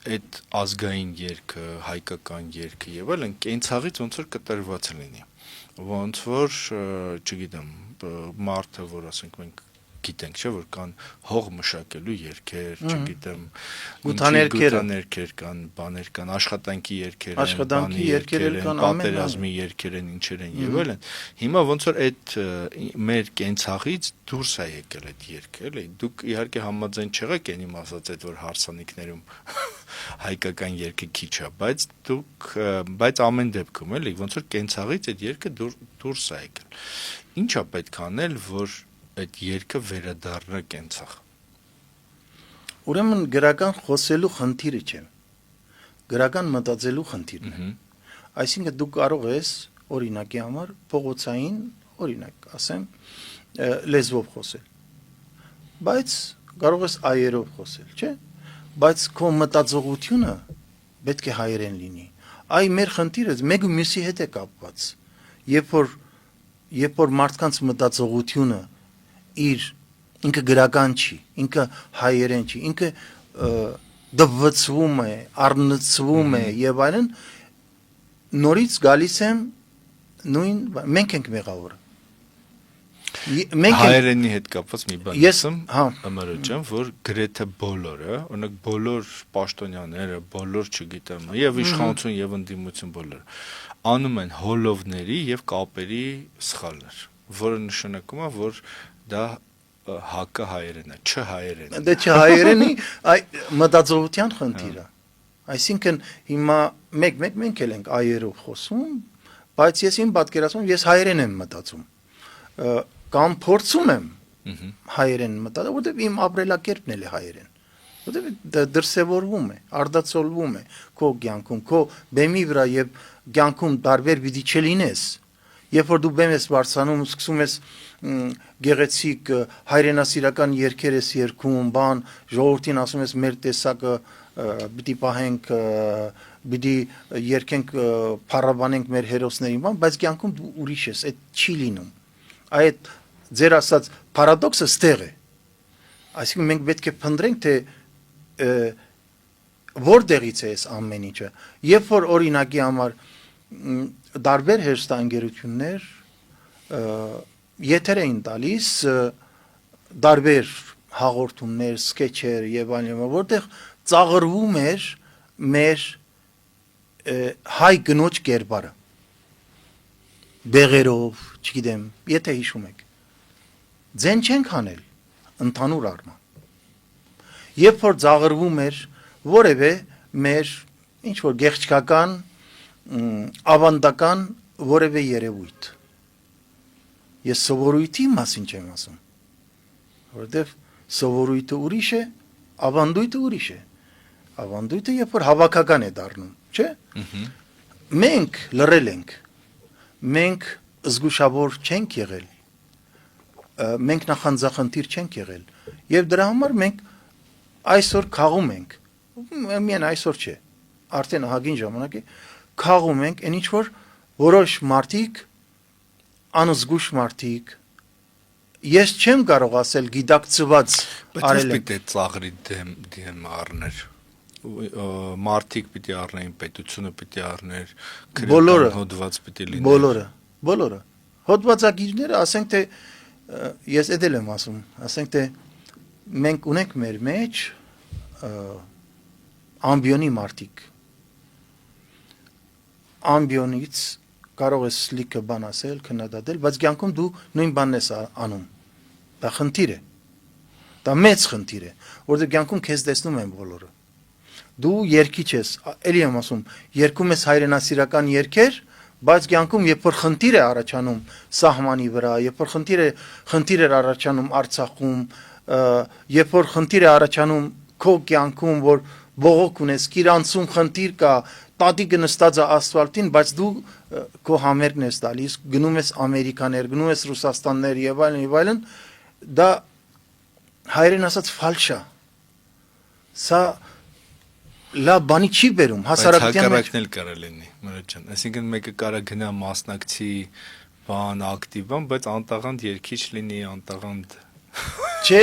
այդ ազգային երգը, հայկական երգը եւ այլն կենցաղից ոնց որ կտրված լինի։ Ոնց որ, չգիտեմ, մարդը, որ ասենք մենք գիտենք, չէ՞ որ կան հող մշակելու երգեր, չգիտեմ, գութաներքեր կան, բաներ կան, աշխատանքի երգեր են, պատերազմի երգեր են, ինչեր են եւ այլն։ Հիմա ոնց որ այդ մեր կենցաղից դուրս է եկել այդ երգը, էլի։ Դուք իհարկե համաձայն չեղեք այն իմ ասած այդ որ հարսանիքներում հայկական երգը քիչ է, բայց ամեն դեպքում էլի ոնց որ կենցաղից այդ երգը դուրս է եկել։ Ինչա պետք անել, որ այդ երգը վերադառնա կենցաղ։ Ուրեմն գրական խոսելու խնդիրը չէ։ Գրական մտածելու խնդիրն է։ Այսինքն դու կարող ես օրինակի համար փողոցային, օրինակ, ասեմ, լեզվով խոսել։ Բայց կարող ես այերով խոսել, չէ՞։ Բայց քո մտածողությունը պետք է հայերեն լինի։ Այ մեր խնդիրը մեկը մյուսի հետ է կապված։ Երբ որ մարդկանց մտածողությունը ինքը գրական չի, ինքը հայերեն չի, ինքը դվացվում է, առնցվում է եւ այլն, նորից գալիս եմ նույն մենք ենք մեղավորը։ Հայերենի հետ կապված մի բան ասեմ, հա, Մրոջան, որ գրեթե բոլորը, օրինակ բոլոր պաշտոնյաները, բոլոր, չգիտեմ, եւ իշխանություն եւ ընդդիմություն բոլորը անում են հոլովների եւ կապերի սխալներ, որը նշանակում է, որ դա հակը հայերենը, չհայերենը։ Դե չհայերենի այ մտածողության խնդիրը։ Այսինքն հիմա մենք էլ ենք այերով խոսում, բայց ես իմ պատկերացում ես հայերեն եմ մտածում։ Կամ փորձում եմ հայերեն մտածել, որտեղ իմ ապրելակերպն էլ է հայերեն։ Որտեղ դրսևորվում է, արդացոլվում է քո կյանքում, քո բեմի վրա եւ կյանքում տարբեր պիտի չլինես։ Երբ որ դու բեմ ես բարձրանում, սկսում ես գեղեցիկ հայրենասիրական երգեր ես երգում, բան, ժողովրդին ասում ես մեր տեսակը պիտի պահենք, պիտի երգենք, փառաբանենք մեր հերոսներին, բան, բայց կյանքում դու ուրիշ ես, այդ չի լինում։ Այդ ձեր ասած պարադոքսը ստեղ է։ Այսինքն մենք պետք է փնտրենք, թե որտեղից է այս ամեն ինչը։ Երբ որ օրինակի համար տարբեր հերոստանգերություններ եթեր էին տալիս տարբեր հաղորդումներ, սկեչեր եւ այլն, որտեղ ծաղրվում էր մեր հայ գնոջ կերպարը։ Բեղերով, չգիտեմ, եթե հիշում եք։ Ձեն չենք անել ընդհանուր առմամբ։ Երբ որ ծաղրվում էր որևէ մեր ինչ որ գեղեցկական ավանդական որևէ երևույթ։ Ես սովորույթի մասին չեմ ասում, որովհետև սովորույթը ուրիշ է, ավանդույթը ուրիշ է։ Ավանդույթը երբ որ հավաքական է դառնում, չէ՞։ Մենք լռել ենք, մենք զգուշավոր չենք եղել, մենք նախանձախնդիր չենք եղել, եւ դրա համար մենք այսօր քաղում ենք, միայն այսօր չէ, արդեն ահագին ժամանակ է, քաղում ենք այն ինչ որ որոշ մարդիկ անզգուշ մարդիկ ես չեմ կարող ասել գիտակցված արել են պետք է ծաղրի դեմ առներ մարդիկ պիտի առնեին պետությունը պիտի առներ բոլորը հոդված պիտի լիներ բոլորը հոդվածագիրները ասենք թե ես էդել եմ ասում ասենք թե մենք ունենք մեր մեջ ամբիոնի մարդիկ ամբիոնից կարող ես լիքը բան ասել, քննադատել, բայց կյանքում դու նույն բանն ես անում։ Դա խնդիր է։ Դա մեծ խնդիր է, որովհետև կյանքում քեզ տեսնում են բոլորը։ Դու երգիչ ես, էլի եմ ասում, երգում ես հայրենասիրական երգեր, բայց կյանքում երբ որ խնդիր է առաջանում սահմանի վրա, երբ որ խնդիր է առաջանում Արցախում, երբ որ խնդիր է առաջանում քո կյանքում, որ բողոք ունես, Կիրանցում խնդիր կա, տատիկը նստած է ասֆալտին, բայց դու քո համերգն ես տալիս, գնում ես Ամերիկաներ, գնում ես Ռուսաստաններ եւ այլն, դա հայերեն ասած ֆալշա։ Սա լավ բանի չի բերում, հասարակության մեջ հակառակն էլ կարող լինի, Մարատ ջան, այսինքն մեկը կարա գնա մասնակցի բան, ակտիվ բան, բայց անտաղանդ երգիչ լինի, անտաղանդ Չէ,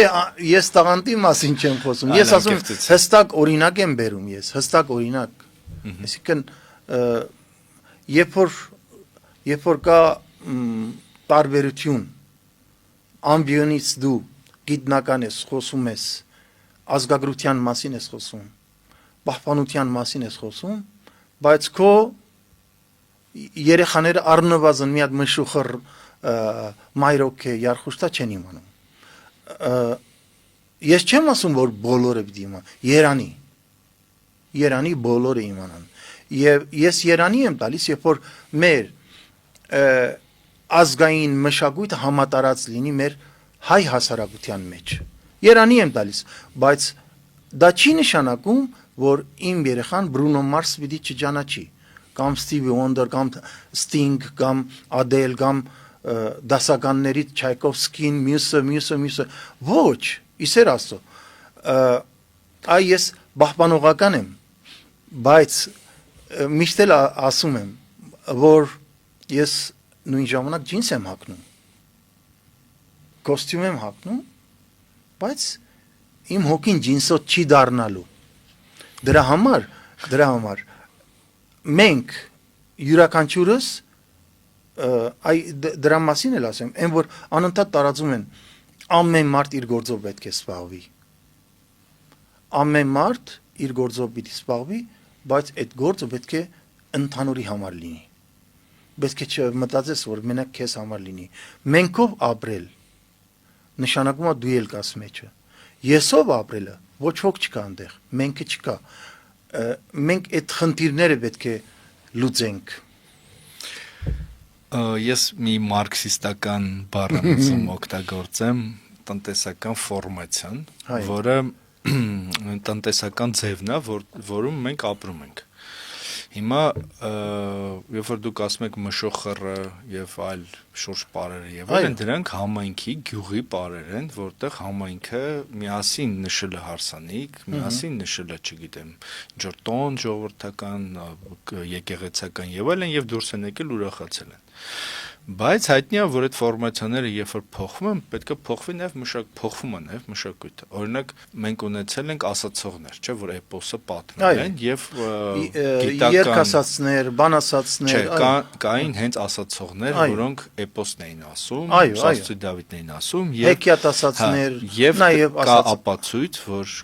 ես տաղանդի մասին չեմ խոսում, ես ասում հստակ օրինակ եմ բերում ես, հստակ օրինակ Այսինքն երբ որ կա տարբերություն ամբիոնից դու գիտնական ես խոսում ես ազգագրության մասին ես խոսում պահպանության մասին ես խոսում բայց քո երեխաները առնվազն մի հատ մշուխր մայրոք է երխուշտա չեն իմանում ես չեմ ասում որ բոլորը պիտի իմանան Երանի բոլորը իմանան եւ ես Երանի եմ տալիս երբ որ մեր ազգային մշակույթը համատարած լինի մեր հայ հասարակության մեջ Երանի եմ տալիս բայց դա չի նշանակում որ իմ երեխան Բրունո Մարս պիտի չճանաչի կամ Ստիվի Ոնդեր կամ Sting կամ Adele կամ դասականներից Չայկովսկին մյուսը ոչ իսեր աստծո այ ես պահպանողական եմ բայց միշտ էլ ասում եմ որ ես նույն ժամանակ ջինս եմ հագնում կոստյում եմ հագնում բայց իմ հոգին ջինսոտ չի դառնալու դրա համար մենք յուրաքանչյուրս այ դրա մասին էլ ասեմ այն որ անընդհատ տարածում են ամեն մարդ իր գործով պետք է զբաղվի ամեն մարդ իր գործով պիտի զբաղվի բայց այդ գործը պետք է ընդհանուրի համար լինի պետք է չմտածես որ մենակ քեզ համար լինի մենքով ապրել նշանակում է դու ել կաս մեջը։ Եսով ապրելը ոչ ոք չկա այնտեղ, մենքը չկա։ Մենք այդ խնդիրները պետք է լուծենք։ Ես մի մարքսիստական բառանցում օգտագործեմ տնտեսական ֆորմացիան, որը տնտեսական ձևն է, որում մենք ապրում ենք։ Հիմա երբ որ դուք ասում եք մշոխը եւ այլ շուրջ պարերը եւ այլն, դրանք համայնքի գյուղի պարեր են, որտեղ համայնքը միասին նշել է հարսանիք, միասին նշել է, չգիտեմ, ինչ որ տոն ժողովրդական, եկեղեցական եւ այլն եւ դուրս են եկել ուրախացել են։ Բայց հայտնի է, որ այդ ֆորմացիաները երբ որ փոխվում են, պետք է փոխվի նաև փոխվում է նաև մշակույթը։ Օրինակ, մենք ունեցել ենք ասացողներ, չէ՞, որ էպոսը պատմել են եւ երկասացներ, բանասացներ, կային հենց ասացողներ, որոնք էպոսն էին ասում, Սաստրի Դավիթն էին ասում եւ հեքիաթասացներ, նաեւ կա ապացույց, որ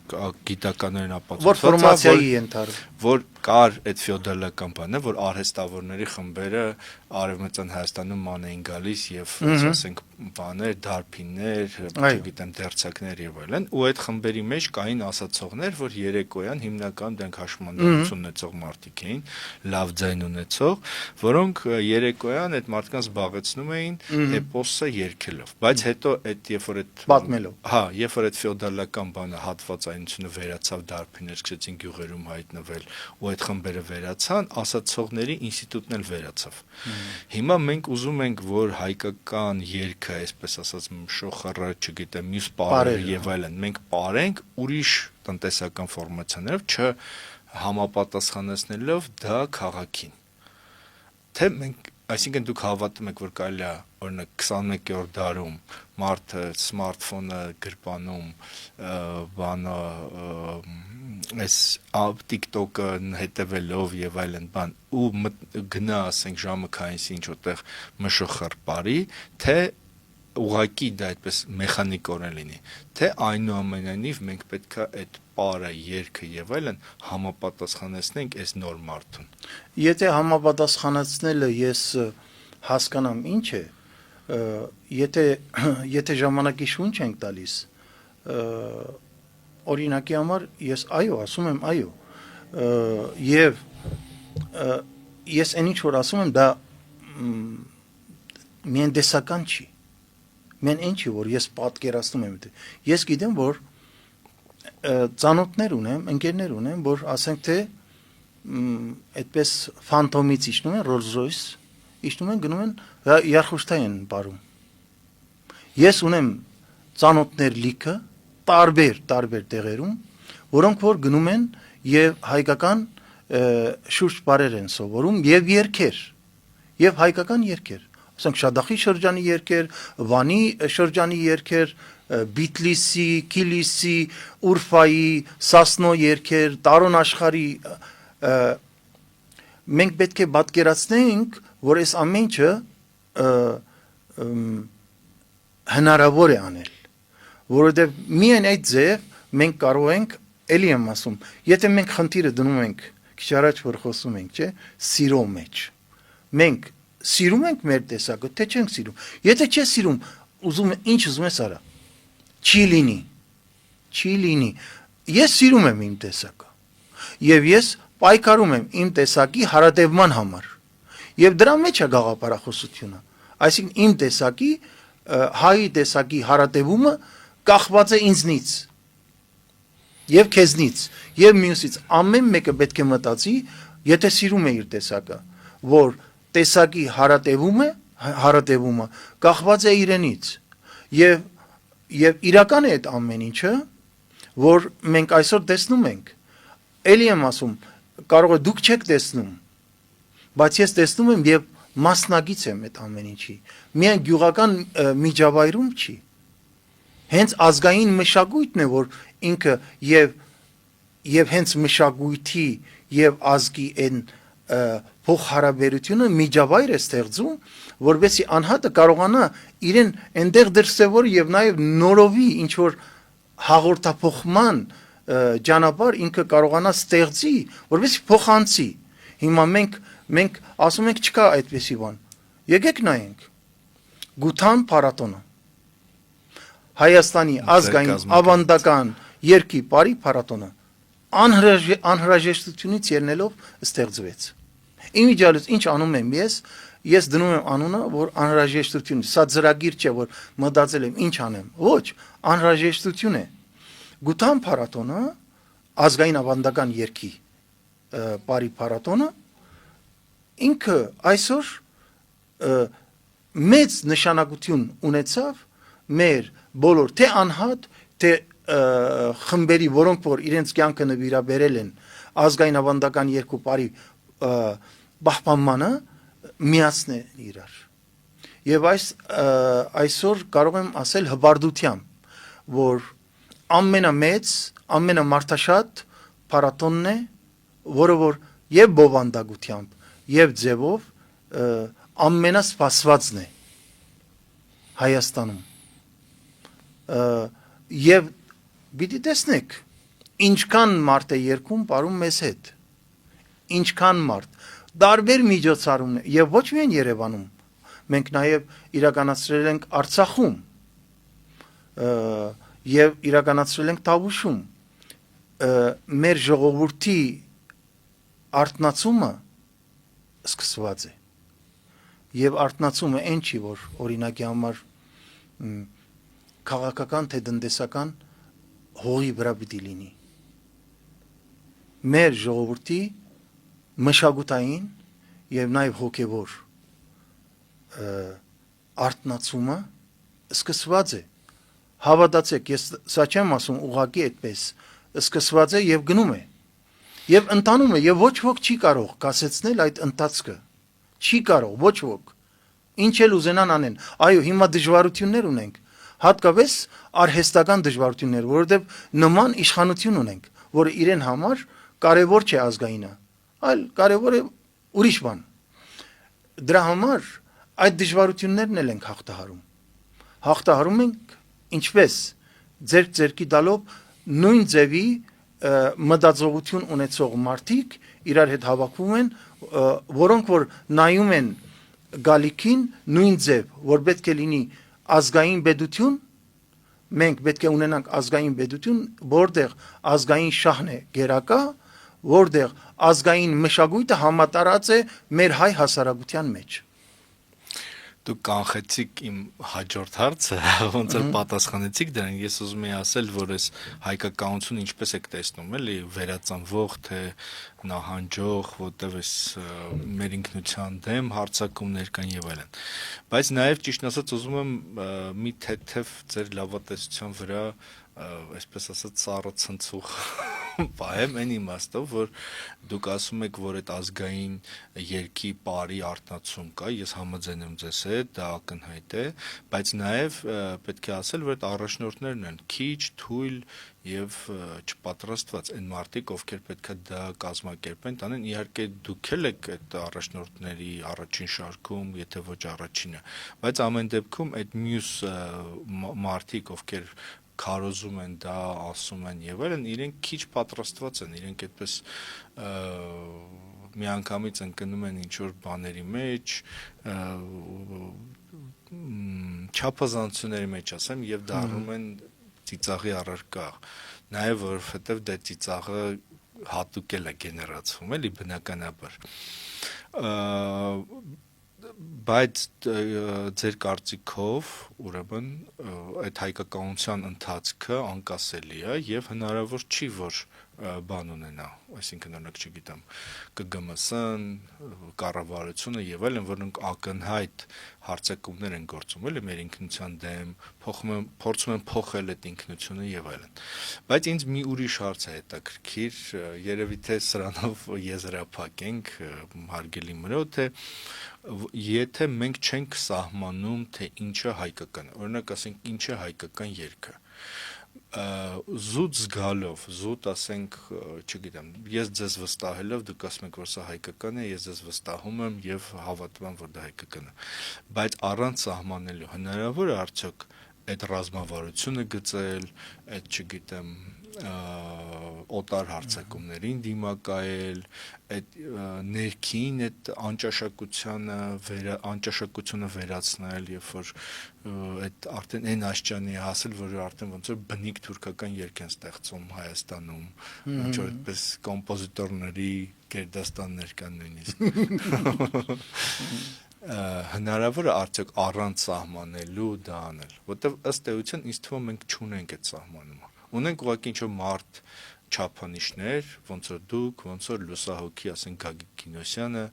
գիտականորեն ապացույց, որ ֆորմացիայի ենթարկվում, որ կար այդ ֆեոդալական բանը, որ արհեստավորների խմբերը արևմտյան Հայաստանում ման էին գալիս եւ ասենք բաներ, դարբիններ, չգիտեմ, դերձակներ եւ այլն, ու այդ խմբերի մեջ կային ասացողներ, որ երեկոյան հիմնականում դրանք հաշմանդամություն ունեցող մարդիկ էին, լավ ձայն ունեցող, որոնք երեկոյան այդ մարդկանց զբաղեցնում էին էպոսը երգելով, բայց հետո այդ երբ որ այդ պատմելով, երբ որ այդ ֆեոդալական բանը հատվածայնությունը վերացավ, դարբիններ սկսեցին գյուղերում հայտնվել ու այդ խմբերը վերացան, ասացողների ինստիտուտն էլ վերացավ։ Հիմա մենք ուզում ենք, որ հայկական երգը, այսպես ասած, շոխառը, չգիտեմ, մյուս պարերը եւ այլն, մենք պարենք ուրիշ տնտեսական ֆորմացիաներով, չհամապատասխանեցնելով դա քաղաքին։ Թե մենք, այսինքն դուք հավատում եք, որ կարելի է օրինակ 21-րդ դարում մարդը սմարթֆոնը գրպանում, բանը այս TikTok-ը հետևելով եւ այլն բան ու գնա ասենք ժամը քայնսի ինչ որտեղ մշոխր բարի, թե ուղակի դա այդպես մեխանիկորեն լինի, թե այնուամենայնիվ մենք պետքա այդ պարը, երգը եւ այլն համապատասխանեցնենք այս նոր մարդուն։ Եթե համապատասխանեցնելը ես հասկանամ ինչ է, եթե ժամանակի շունչ ենք տալիս, օրինակի համար ես այո, ասում եմ այո, եւ ես այն ինչ որ ասում եմ դա միայն դեսական չի, միայն այն չի որ ես պատկերացնում եմ, ես գիտեմ որ ծանոթներ ունեմ, ընկերներ ունեմ, որ ասենք թե այդպես ֆանտոմից իջնում են, Rolls Royce իջնում են, գնում են Երխուշտայ են բարում։ Ես ունեմ ծանոթներ լիքը տարբեր տեղերում, որոնք որ գնում են եւ հայկական շուրջ բարեր են սովորում եւ երգեր, եւ հայկական երգեր, ասենք Շադախի շրջանի երգեր, Վանի շրջանի երգեր, Բիթլիսի, Կիլիսի, Ուրֆայի, Սասնո երգեր, Տարոն աշխարհի մենք պետք է պատկերացնենք, որ այս ամեն ինչը հնարավոր է անել, որովհետև միայն այդ ձև մենք կարող ենք, էլի եմ ասում, եթե մենք խնդիրը դնում ենք, քիչ առաջ որ խոսում ենք, չէ, սիրո մեջ, մենք սիրում ենք մեր տեսակը, թե չենք սիրում, եթե չես սիրում, ինչ ուզում ես արա, չի լինի, ես սիրում եմ իմ տեսակը, և ես պայքարում եմ իմ տեսակի հարատևման համար, և դրա մեջ է գաղափարախոսությունը, այսինքն իմ տեսակի, հայի տեսակի հարատևումը կախված է ինձնից եւ քեզնից եւ մյուսից ամեն մեկը պետք է մտածի եթե սիրում է իր տեսակը որ տեսակի հարատևումը կախված է իրենից եւ իրական է այդ ամեն ինչը որ մենք այսօր տեսնում ենք էլի եմ ասում կարող է դուք չեք տեսնում բայց ես տեսնում եմ եւ մասնագից եմ այդ ամեն ինչի միայն գյուղական միջավայրում չի հենց ազգային մշակույթն է որ ինքը եւ հենց մշակույթի եւ ազգի այն փոխհարաբերությունը միջավայր է ստեղծում որովհետեւ անհատը կարողանա իրեն այնտեղ դրսևորի եւ նաեւ նորովի ինչ որ հաղորդափոխման ճանապարհ ինքը կարողանա ստեղծի որովհետեւ փոխանցի հիմա մենք ասում ենք չկա այդպեսի բան եկեք նայենք Գութան փառատոնը Հայաստանի ազգային ավանդական երկի բարի փառատոնը անհրաժեշտությունից ելնելով ստեղծվեց։ Իմիջիալից ինչ անում եմ ես դնում եմ անունը, որ անհրաժեշտություն, սա ծրագիր չէ, որ մտածել եմ ինչ անեմ, ոչ, անհրաժեշտություն է։ Գութան փառատոնը, ազգային ավանդական երկի բարի փառատոնը, ինքը այսօր մեծ նշանակություն ունեցավ մեր բոլոր թե անհատ, թե խմբերի, որոնք որ իրենց կյանքը նվիրաբերել են ազգային ավանդական երկու բարի պահպանմանը, միացնել իրար։ Եվ այսօր կարող եմ ասել հբարդությամբ, որ ամենամեծ, ամենամարդաշատ փառատոնն է, որը որ եւ բովանդակությամբ, եւ ձևով ամենասպասվածն է Հայաստանում։ Եվ պիտի տեսնեք, ինչքան մարդ է երգում պարում մեզ հետ, ինչքան մարդ, տարբեր միջոցառումներ, եւ ոչ միայն Երևանում, մենք նաեւ իրականացրել ենք Արցախում, եւ իրականացրել ենք Տավուշում, մեր ժողովրդի արթնացումը սկսված է, եւ արթնացումը այն չի, որ օրինակի համար քաղաքական թե տնտեսական հողի վրա պիտի լինի։ Մեր ժողովրդի մշակութային եւ նաեւ հոգեվոր արթնացումը սկսված է։ Հավատացեք, ես սա չեմ ասում ուղղակի այդպես, սկսված է եւ գնում է։ Եվ ընտանում է, եւ ոչ ոք չի կարող կասեցնել այդ ընթացքը։ Չի կարող, ոչ ոք։ Ինչ էլ ուզենան անեն։ Այո, հիմա դժվարություններ ունենք, հատկապես արհեստական դժվարություններ, որովհետեւ նման իշխանություն ունենք, որը իրեն համար կարևոր չէ ազգայինը, այլ կարևոր է ուրիշ բան։ Դրա համար այդ դժվարություններն էլ ենք հաղթահարում։ Հաղթահարում ենք ինչպես ձերքի տալով նույն ձևի մտածողություն ունեցող մարդիկ իրար հետ հավաքվում են, որոնք որ նայում են գալիքին նույն ձև, որ պետք է լինի ազգային պետություն, մենք պետք է ունենանք ազգային պետություն, որտեղ ազգային շահն է գերակա, որտեղ ազգային մշակույթը համատարած է մեր հայ հասարակության մեջ։ Դուք կանխեցիք իմ հաջորդ հարցը, ոնց էլ պատասխանեցիք դրան, ես ուզում եի ասել, որ այս հայկականությունը ինչպես եք տեսնում, էլի վերածնվող, թե նահանջող, որտեղ էս մեր ինքնության դեմ հարձակումներ կան եւ այլն։ Բայց նաեւ ճիշտ ասած ուզում եմ մի թեթև ձեր լավատեսության վրա այսպես ասած սառը ցնցուղ պահեմ այն իմաստով, որ դուք ասում եք, որ այդ ազգային երկի բարի արտնացում կա, ես համաձայն եմ ձեզ հետ, դա ակնհայտ է, բայց նաև պետք է ասել, որ այդ առաջնորդներն են քիչ, թույլ եւ չպատրաստված այն մարդիկ, ովքեր պետք է դա կազմակերպեն, տանեն, իհարկե դուք էլ եք այդ առաջնորդների առաջին շարքում, եթե ոչ առաջինը, բայց ամեն դեպքում այդ մյուս մարդիկ, ովքեր քարոզում են դա, ասում են եւ այլն, իրենք քիչ պատրաստված են, իրենք այդպես միանգամից ընկնում են ինչ որ բաների մեջ, չափազանցությունների մեջ ասեմ եւ դառնում են ծիծաղի առարկա, նաեւ որովհետեւ դա ծիծաղը հատուկ է գեներացվում, էլի բնականաբար։ Բայց ձեր կարծիքով ուրեմն այդ հայկականության ընթացքը անկասելի է եւ հնարավոր չի որ բան ունենա, այսինքն օրինակ չգիտեմ ԿԳՄՍ-ն, կառավարությունը եւ այլն, որոնք ակնհայտ հարձակումներ են գործում, էլի մեր ինքնության դեմ, փորձում են փոխել այդ ինքնությունը եւ այլն։ Բայց ինձ մի ուրիշ հարց է հետաքրքիր, երևի թե սրանով եզրափակենք հարգելի մրոտ, թե եթե մենք չենք սահմանում, թե ինչը հայկական է, օրինակ ասենք ինչ է հայկական երգը, զուտ զգալով, զուտ ասենք, չգիտեմ, ես ձեզ վստահելով, դուք ասում եք, որ սա հայկական է, ես ձեզ վստահում եմ եւ հավատում եմ, որ դա հայկական է, բայց առանց սահմանելու հնարավոր է արդյոք այդ ռազմավարությունը գծել, այդ չգիտեմ օտար հարցակումներին դիմակայել, այդ ներքին այդ անճաշակությունը վերացնել, երբ որ այդ արդեն այն աշճանի է հասել, որ արդեն ոնց որ բնիկ թուրքական երգ են ստեղծում Հայաստանում, ինչ որ այդպես կոմպոզիտորների գերդաստաններ կան նույնիսկ։ Հնարավոր է արդյոք առանց սահմանելու դա անել, որտեվ ըստ էության ինձ թվում է մենք չունենք այդ սահմանումը։ Ունենք ուղղակի ինչ-որ մարդ չափանիշներ, ոնց որ դուք, ոնց որ լուսահոգի, ասենք Գագիկ Կինոսյանը,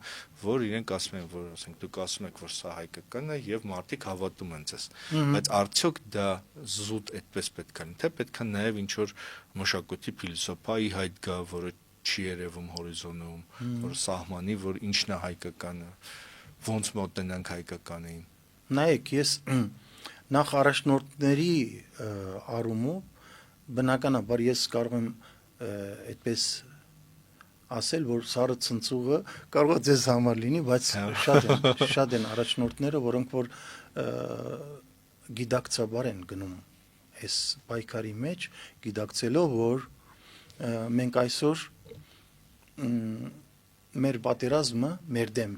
որ իրենք ասում են, որ ասենք դուք ասում եք, որ սա հայկական է եւ մարդիկ հավատում են ձեզ։ Բայց արդյոք դա զուտ այդպես պետք է լինի, թե պետք է նաեւ ինչ որ մշակույթի փիլիսոփայի հայտ գա, որը չի երևում հորիզոնում, որ սահմանի, որ ինչն է հայկականը, ոնց մոտենանք հայկականին։ Նայեք, ես նախ առաջնորդների առումով բնականաբար ես կարող եմ այդպես ասել, որ սառը ցնցուղը կարող է ձեզ համար լինի, բայց շատ են առաջնորդները, որոնք որ գիտակցաբար են գնում այս պայքարի մեջ, գիտակցելով, որ մենք այսօր մեր պատերազմը, մեր դեմ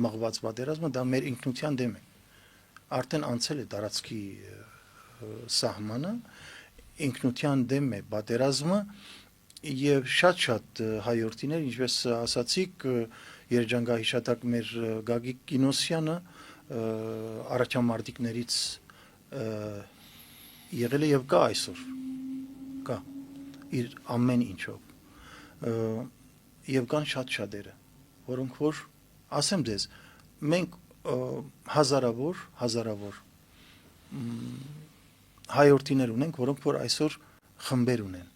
մղված պատերազմը, դա մեր ինքնության դեմ է։ Արդեն անցել է տարածքի սահմանը, ինքնության դեմ է պատերազմը եւ շատ հայորդիներ, ինչպես ասացիք, երջանկահիշատակ մեր Գագիկ Կինոսյանը առաջամարտիկներից եղել է եւ կա այսօր, կա իր ամեն ինչով եւ կան շատերը, որոնք որ ասեմ ձեզ, մենք հազարավոր հայորդիներ ունենք, որոնք որ այսօր խմբեր ունեն։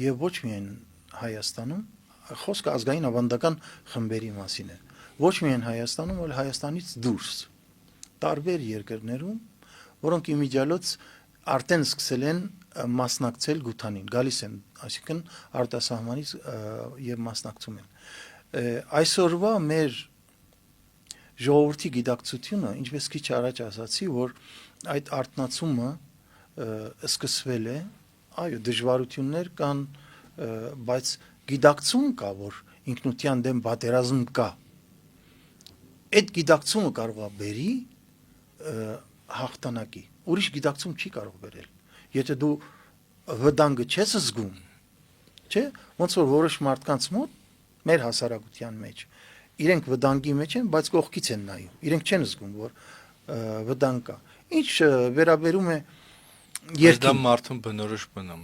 Եվ ոչ միայն Հայաստանում, խոսքը ազգային ավանդական խմբերի մասին է։ Ոչ միայն Հայաստանում, այլ Հայաստանից դուրս։ Տարբեր երկրներում, որոնք իմիջիալոց արդեն սկսել են մասնակցել Գութանին, գալիս են, այսինքն արտասահմանից եւ մասնակցում են։ Այսօրվա մեր ժողովրդի գիտակցությունը, ինչպես քիչ առաջ ասացի, որ այդ արտնացումը սկսվել է, այո, դժվարություններ կան, բայց գիտակցում կա, որ ինքնության դեմ պատերազմ կա։ Այդ գիտակցումը կարող է բերի հաղթանակի։ Ուրիշ գիտակցում չի կարող բերել։ Եթե դու վտանգը չես զգում, չէ՞, ոնց որ որոշ մարդկանց մոտ մեր հասարակության մեջ իրենք վտանգի մեջ են, բայց կողքից են նայում։ Իրենք չեն զգում, որ վտանգ կա։ Ինչ վերաբերում է Դա մարդուն բնորոշ բան է,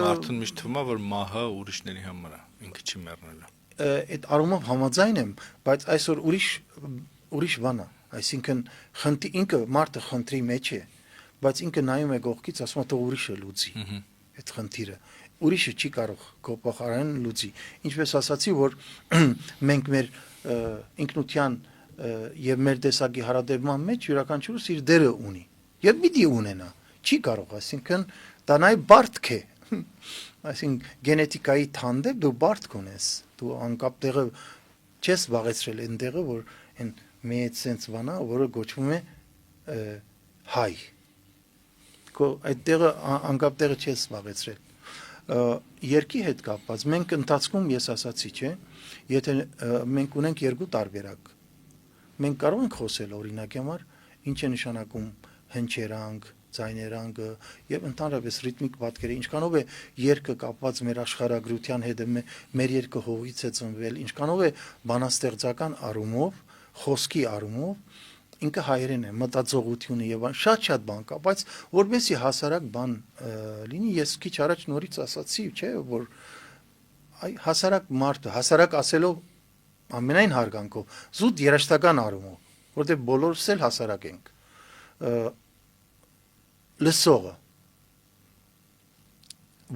մարդուն միշտ թվում է, որ մահը ուրիշների համար է, ինքը չի մեռնելու։ Այդ առումով համաձայն եմ, բայց այսօր ուրիշ բան է, այսինքն ինքը մարդը խնդրի մեջ է, բայց ինքը նայում է կողքից, ասում է, թող ուրիշը լուծի այդ խնդիրը։ Ուրիշը չի կարող քո փոխարեն լուծի։ Ինչպես ասացի, որ մենք մեր ինքնության եւ մեր տեսակի հարաբերման մեջ յուրաքանչյուրս իր դերը ունի։ Եվ պիտի ունենա, չի կարող, այսինքն դա նաեւ բարդք է։ Այսինքն գենետիկայի թանդեպ դու բարդք ունես։ Դու անկապ տեղը չես զբաղեցրել այն տեղը, որ այն մեծ sense բանա, որը գոչվում է հայ։ Այդ տեղը անկապ տեղը չես զբաղեցրել։ Երկի հետ կապված մենք ընթացքում ես ասացի, չէ, եթե մենք ունենք երկու տարբերակ, մենք կարող ենք խոսել օրինակի համար, ինչ է նշանակում հնչերանք, ձայներանգը եւ ընդհանրապես ռիթմիկ պատկերը, ինչքանով է երգը կապված մեր աշխարհագրության հետ, մեր երգը հողից է ծնվել, ինչքանով է բանաստեղծական առումով, խոսքի առումով ինքը հայերեն է, մտածողությունը եւ շատ բան կա, բայց որովհետեւ հասարակ բան լինի, ես քիչ առաջ նորից ասացի, չէ, որ այ հասարակ մարդը, հասարակ ասելով ամենայն հարգանքով, զուտ երաշտական առումով, որովհետեւ բոլորս էլ հասարակ ենք։ Լսողը,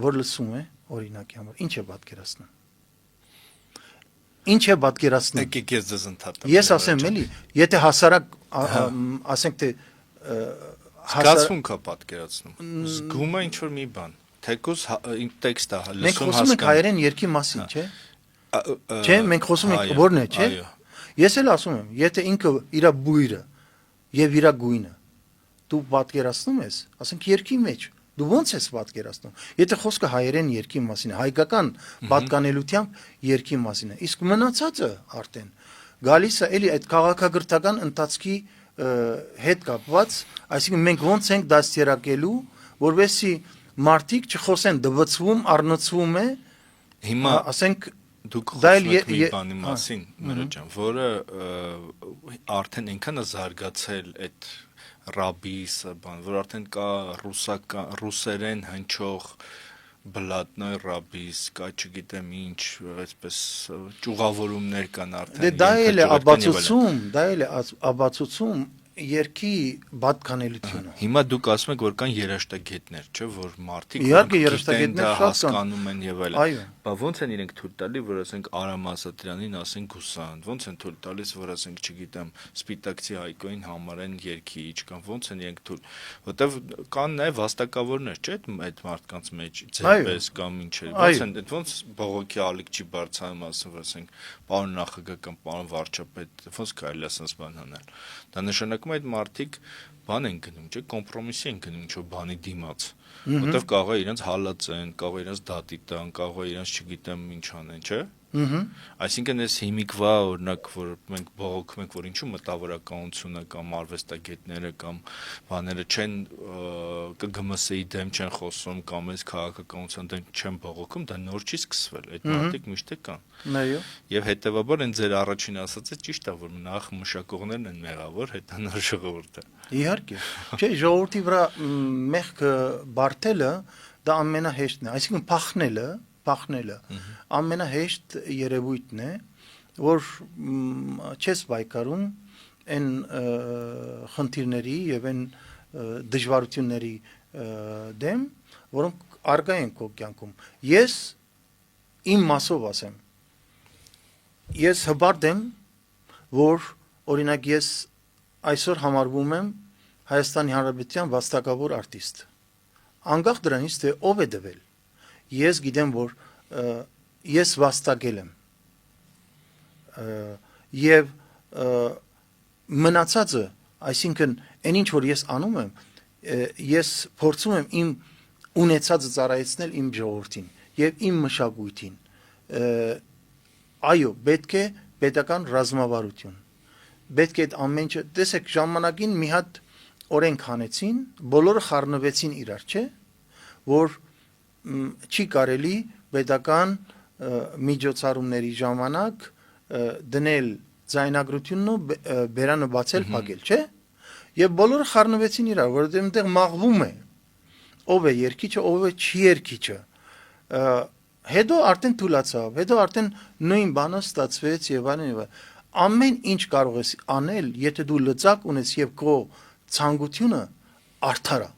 որ լսում է, օրինակի համար, ինչ է պատկերացնում։ Ինչ է պատկերացնում։ Եկեք ես ձեզ ընդհատեմ։ Ես ասեմ, էլի, եթե հասարակ, ասենք թե զգացմունք է պատկերացնում։ Զգում է ինչ-որ մի բան, թեկուզ տեքստ է, լսում հասկանում։ Մենք խոսում ենք հայերեն երգի մասին, չէ՞։ Չէ, մենք խոսում ենք որն է, չէ՞։ Ես էլ ասում եմ, եթե ինքը իր բույրը եւ իր գույնը դու պատկերացնում ես, ասենք երկի մեջ դու ո՞նց ես պատկերացնում։ Եթե խոսքը հայերեն երկի մասին է, հայկական պատկանելությամբ երկի մասին է, իսկ մնացածը արդեն գալիս է էլի այդ քաղաքագրթական ընթացքի հետ կապված, այսինքն մենք ո՞նց ենք դաստիարակելու, որովհետեւ մարդիկ չխոսեն դվցվում, առնցվում է, հիմա ասենք դուք խոսում եք մի բանի մասին, Միրոջ ջան, որը արդեն այնքան է զարգացել այդ ռաբիսը, բան, որ արդեն կա ռուսերեն հնչող բլատնոյ ռաբիս, կա չգիտեմ ինչ, այսպես ճյուղավորումներ կան արդեն։ Դե դա էլ է աբացուցում երկի պատկանելությունը։ Հիմա դուք ասում եք, որ կան երաշտագետներ, չէ՞, որ մարդիկ իհարկե երաշտագետներ շատ կան, հասկանում են եւ այլն։ Այո։ Բա ոնց են իրենք թույլ տալի, որ ասենք Արամ Ասատրյանին ասեն գուսանտ, ոնց են թույլ տալիս, որ ասենք, չգիտեմ, Սպիտակցի Հայկոին համարեն երգիչ կամ ոնց են իրենք թույլ, որտեվ կան նաեւ վաստակավորներ, չէ՞, այդ մարդկանց մեջ, ձերպես կամ ինչեր, ոնց են, ոնց բողոքի ալիք չի բարձրանում, ասում, որ ասենք, պարոն նախագահ կամ պարոն վարչապետ, ոնց կարելի է ասած բան անել։ Դա նշանակում է այդ մարդիկ բան են գնում, չէ, կոմպրոմիսի են գնում ինչ-որ բանի դիմաց, որտեվ կարող է իրենց հալածեն, կարող է իրենց դատի տան, կարող է իրենց չգիտեմ ինչ անեն, չէ։ Այսինքն այս հիմիկվա օրինակ, որ մենք բողոքում ենք, որ ինչու մտավորականությունը կամ արվեստագետները կամ բաները չեն ԿԳՄՍ-ի դեմ չեն խոսում կամ այս քաղաքականության դեմ չեն բողոքում, դա նոր չի սկսվել, այդ մարդիկ միշտ է կան։ Այո։ Եվ հետեւաբար այն ձեր առաջին ասածը ճիշտ է, որ նախ մշակողներն են մեղավոր, հետո նոր ժողովուրդը։ Իհարկե։ Չէ, ժողովրդի վրա մեղքը բարթելը դա ամենահեշտն է, այսինքն փախնելը ամենահեշտ երևույթն է, որ չես պայքարում այն խնդիրների եւ այն դժվարությունների դեմ, որոնք արգա են քո կյանքում։ Ես իմ մասով ասեմ, ես հբարդ եմ, որ օրինակ ես այսօր համարվում եմ Հայաստանի Հանրապետության վաստակավոր արտիստ։ Անկախ դրանից, թե ով է դվել, ես գիտեմ, որ ես վաստակել եմ եւ մնացածը, այսինքն այն ինչ որ ես անում եմ, ես փորձում եմ իմ ունեցածը ծառայեցնել իմ ժողովրդին եւ իմ մշակույթին։ Այո, պետք է պետական ռազմավարություն։ Պետք է այդ ամեն ինչը, տեսեք, ժամանակին մի հատ օրենք հանեցին, բոլորը խառնվեցին իրար, չէ՞, որ չի կարելի պետական միջոցառումների ժամանակ դնել ձայնագրությունն ու բերանը բացել փակել, չէ՞։ Եվ բոլորը խառնվեցին իրար, որովհետև այնտեղ մաղվում է ով է երկիչը, ով է չի երկիչը։ Հետո արդեն թուլացավ, հետո արդեն նույն բանը ստացվեց եւ այլն։ Ամեն ինչ կարող ես անել, եթե դու լծակ ունես եւ քո ցանկությունը արդար է։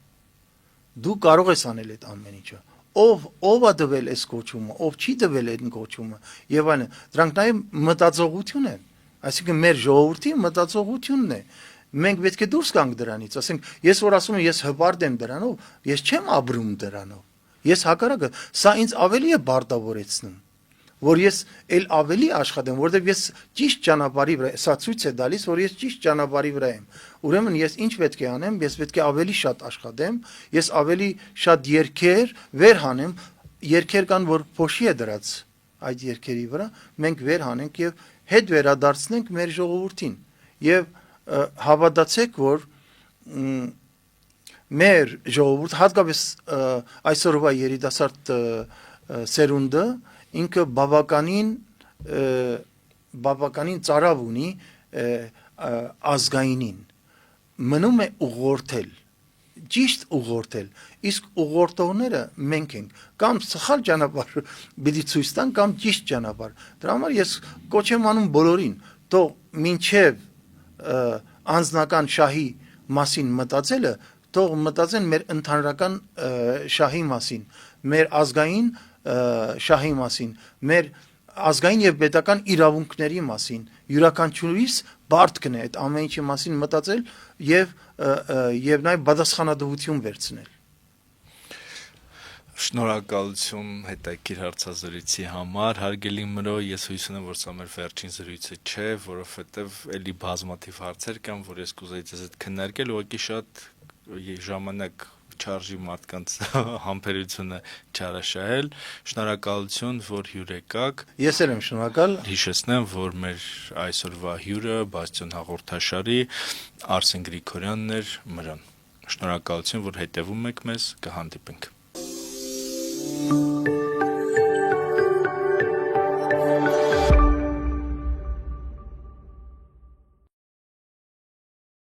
Դու կարող ես անել այդ ամեն ինչը։ Ով է դվել այս կոչումը, ով չի դվել այդ կոչումը եւ այլն։ Դրանք նաեւ մտածողություն են, այսինքն մեր ժողովրդի մտածողությունն է։ Մենք պետք է դուրս գանք դրանից, ասենք, ես որ ասում եմ, ես հպարտ եմ դրանով, ես չեմ ապրում դրանով։ Ես հակառակը, սա ինձ ավելի է բարտավորեցնում, որ ես էլ ավելի աշխատեմ, որովհետև ես ճիշտ ճանապարհի վրա, սա ցույց է տալիս, որ ես ճիշտ ճանապարհի վրա եմ։ Ուրեմն ես ինչ պետք է անեմ, ես պետք է ավելի շատ աշխատեմ, ես ավելի շատ երգեր վեր հանեմ, երգեր կան, որ փոշի է դրած այդ երգերի վրա, մենք վեր հանենք եւ հետ վերադարձնենք մեր ժողովրդին։ Եվ հավատացեք, որ մեր ժողովուրդ, հատկապես այսօրվա երիտասարդ սերունդը ինքը բավականին ծարավ ունի ազգայինին, մնում է ուղղորդել, ճիշտ ուղղորդել, իսկ ուղղորդողները մենք ենք, կամ սխալ ճանապարհ պիտի ցույց տան, կամ ճիշտ ճանապարհ։ Դրա համար ես կոչ եմ անում բոլորին, թող մինչև անձնական շահի մասին մտածելը, թող մտածեն մեր ընդհանրական շահի մասին, մեր ազգային շահի մասին, մեր ազգային եւ պետական իրավունքների մասին, յուրաքանչյուրիս բարդքն է այդ ամեն ինչի մասին մտածել եւ նաեւ պատասխանատվություն վերցնել։ Շնորհակալություն հետաքրքիր հարցազրույցի համար, հարգելի Մրո, ես հույս ունեմ, որ սա մեր վերջին զրույցը չէ, որովհետեւ էլի բազմաթիվ հարցեր կան, որ ես կուզեի ձեզ հետ քննարկել, ուղղակի շատ ժամանակ չարժի մարդկանց համբերությունը չարաշահել։ Շնորհակալություն, որ հյուր եկաք։ Ես էլ եմ շնորհակալ։ Հիշեցնեմ, որ մեր այսօրվա հյուրը Բաստիոն հաղորդաշարի Արսեն Գրիգորյանն էր Մրոն։ Շնորհակալություն, որ հետևում եք մեզ, կհանդիպենք։